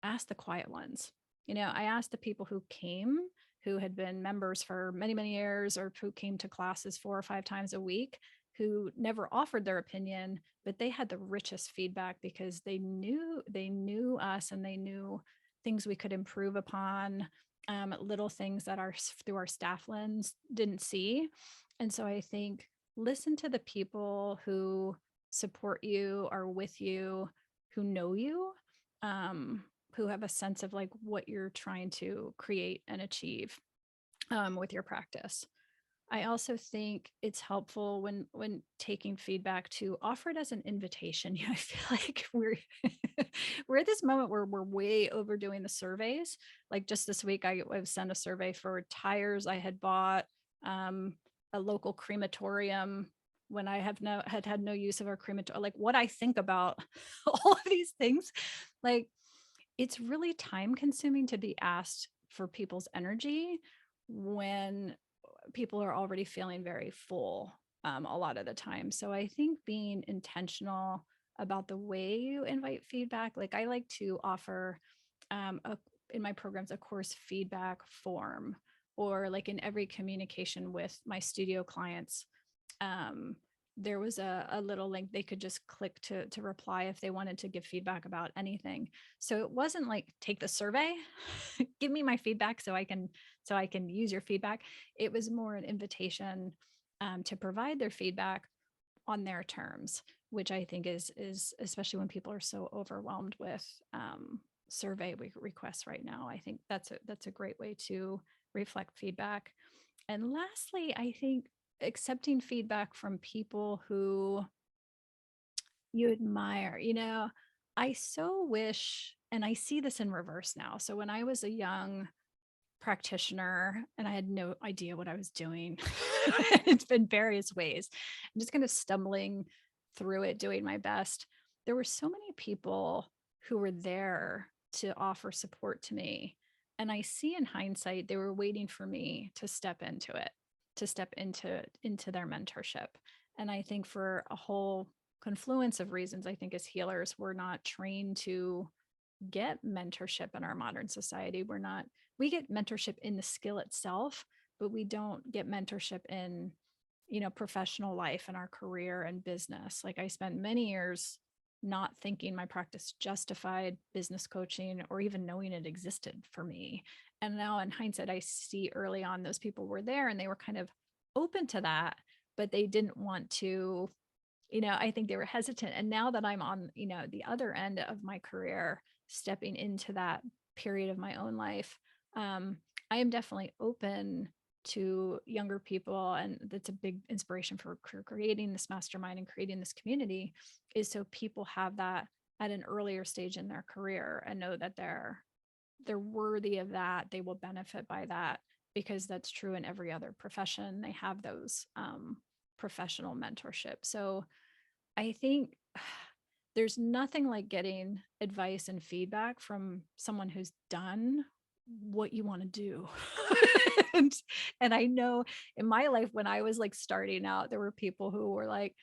Speaker 1: ask the quiet ones. I asked the people who came, who had been members for many, many years, or who came to classes 4 or 5 times a week, who never offered their opinion, but they had the richest feedback because they knew us and they knew things we could improve upon, little things that our through our staff lens didn't see. And so I think listen to the people who support you, are with you, who know you, who have a sense of like what you're trying to create and achieve with your practice. I also think it's helpful when taking feedback to offer it as an invitation. I feel like we're at this moment where we're way overdoing the surveys. Like just this week, I've sent a survey for tires I had bought, um, a local crematorium when I had no use of our crematorium, like what I think about all of these things. Like it's really time consuming to be asked for people's energy when people are already feeling very full a lot of the time. So I think being intentional about the way you invite feedback, like I like to offer in my programs a course feedback form, or like in every communication with my studio clients, um, there was a little link they could just click to reply if they wanted to give feedback about anything. So it wasn't like take the survey, give me my feedback so I can use your feedback. It was more an invitation to provide their feedback on their terms, which I think is especially when people are so overwhelmed with survey requests right now. I think that's a great way to reflect feedback. And lastly, I think accepting feedback from people who you admire. I so wish, and I see this in reverse now. So when I was a young practitioner and I had no idea what I was doing, it's been various ways. I'm just kind of stumbling through it, doing my best. There were so many people who were there to offer support to me. And I see in hindsight, they were waiting for me to step into it, to step into their mentorship. And I think for a whole confluence of reasons, I think as healers, we're not trained to get mentorship in our modern society. We get mentorship in the skill itself, but we don't get mentorship in, professional life and our career and business. Like I spent many years not thinking my practice justified business coaching or even knowing it existed for me. And now in hindsight, I see early on those people were there and they were kind of open to that, but they didn't want to, I think they were hesitant. And now that I'm on, the other end of my career, stepping into that period of my own life, I am definitely open to younger people. And that's a big inspiration for creating this mastermind and creating this community, is so people have that at an earlier stage in their career and know that they're worthy of that. They will benefit by that, because that's true in every other profession. They have those professional mentorship. So I think there's nothing like getting advice and feedback from someone who's done what you want to do. and, and I know in my life, when I was like starting out, there were people who were like,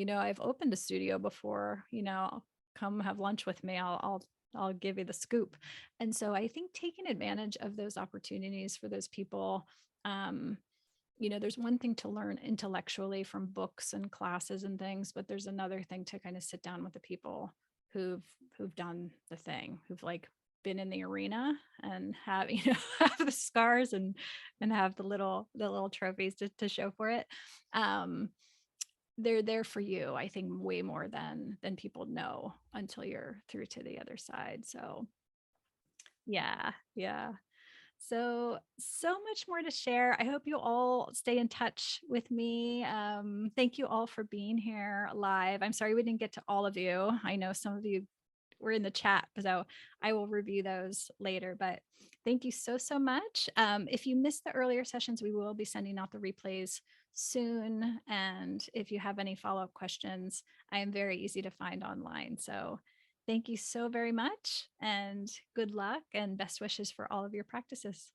Speaker 1: I've opened a studio before, come have lunch with me. I'll give you the scoop. And so I think taking advantage of those opportunities for those people, um, there's one thing to learn intellectually from books and classes and things, but there's another thing to kind of sit down with the people who've done the thing, who've like been in the arena and have, have the scars and have the little trophies to show for it. Um, they're there for you, I think, way more than people know until you're through to the other side. So yeah, yeah. So much more to share. I hope you all stay in touch with me. Thank you all for being here live. I'm sorry we didn't get to all of you. I know some of you were in the chat, so I will review those later, but thank you so much. If you missed the earlier sessions, we will be sending out the replays soon. And if you have any follow-up questions, I am very easy to find online. So thank you so very much, and good luck and best wishes for all of your practices.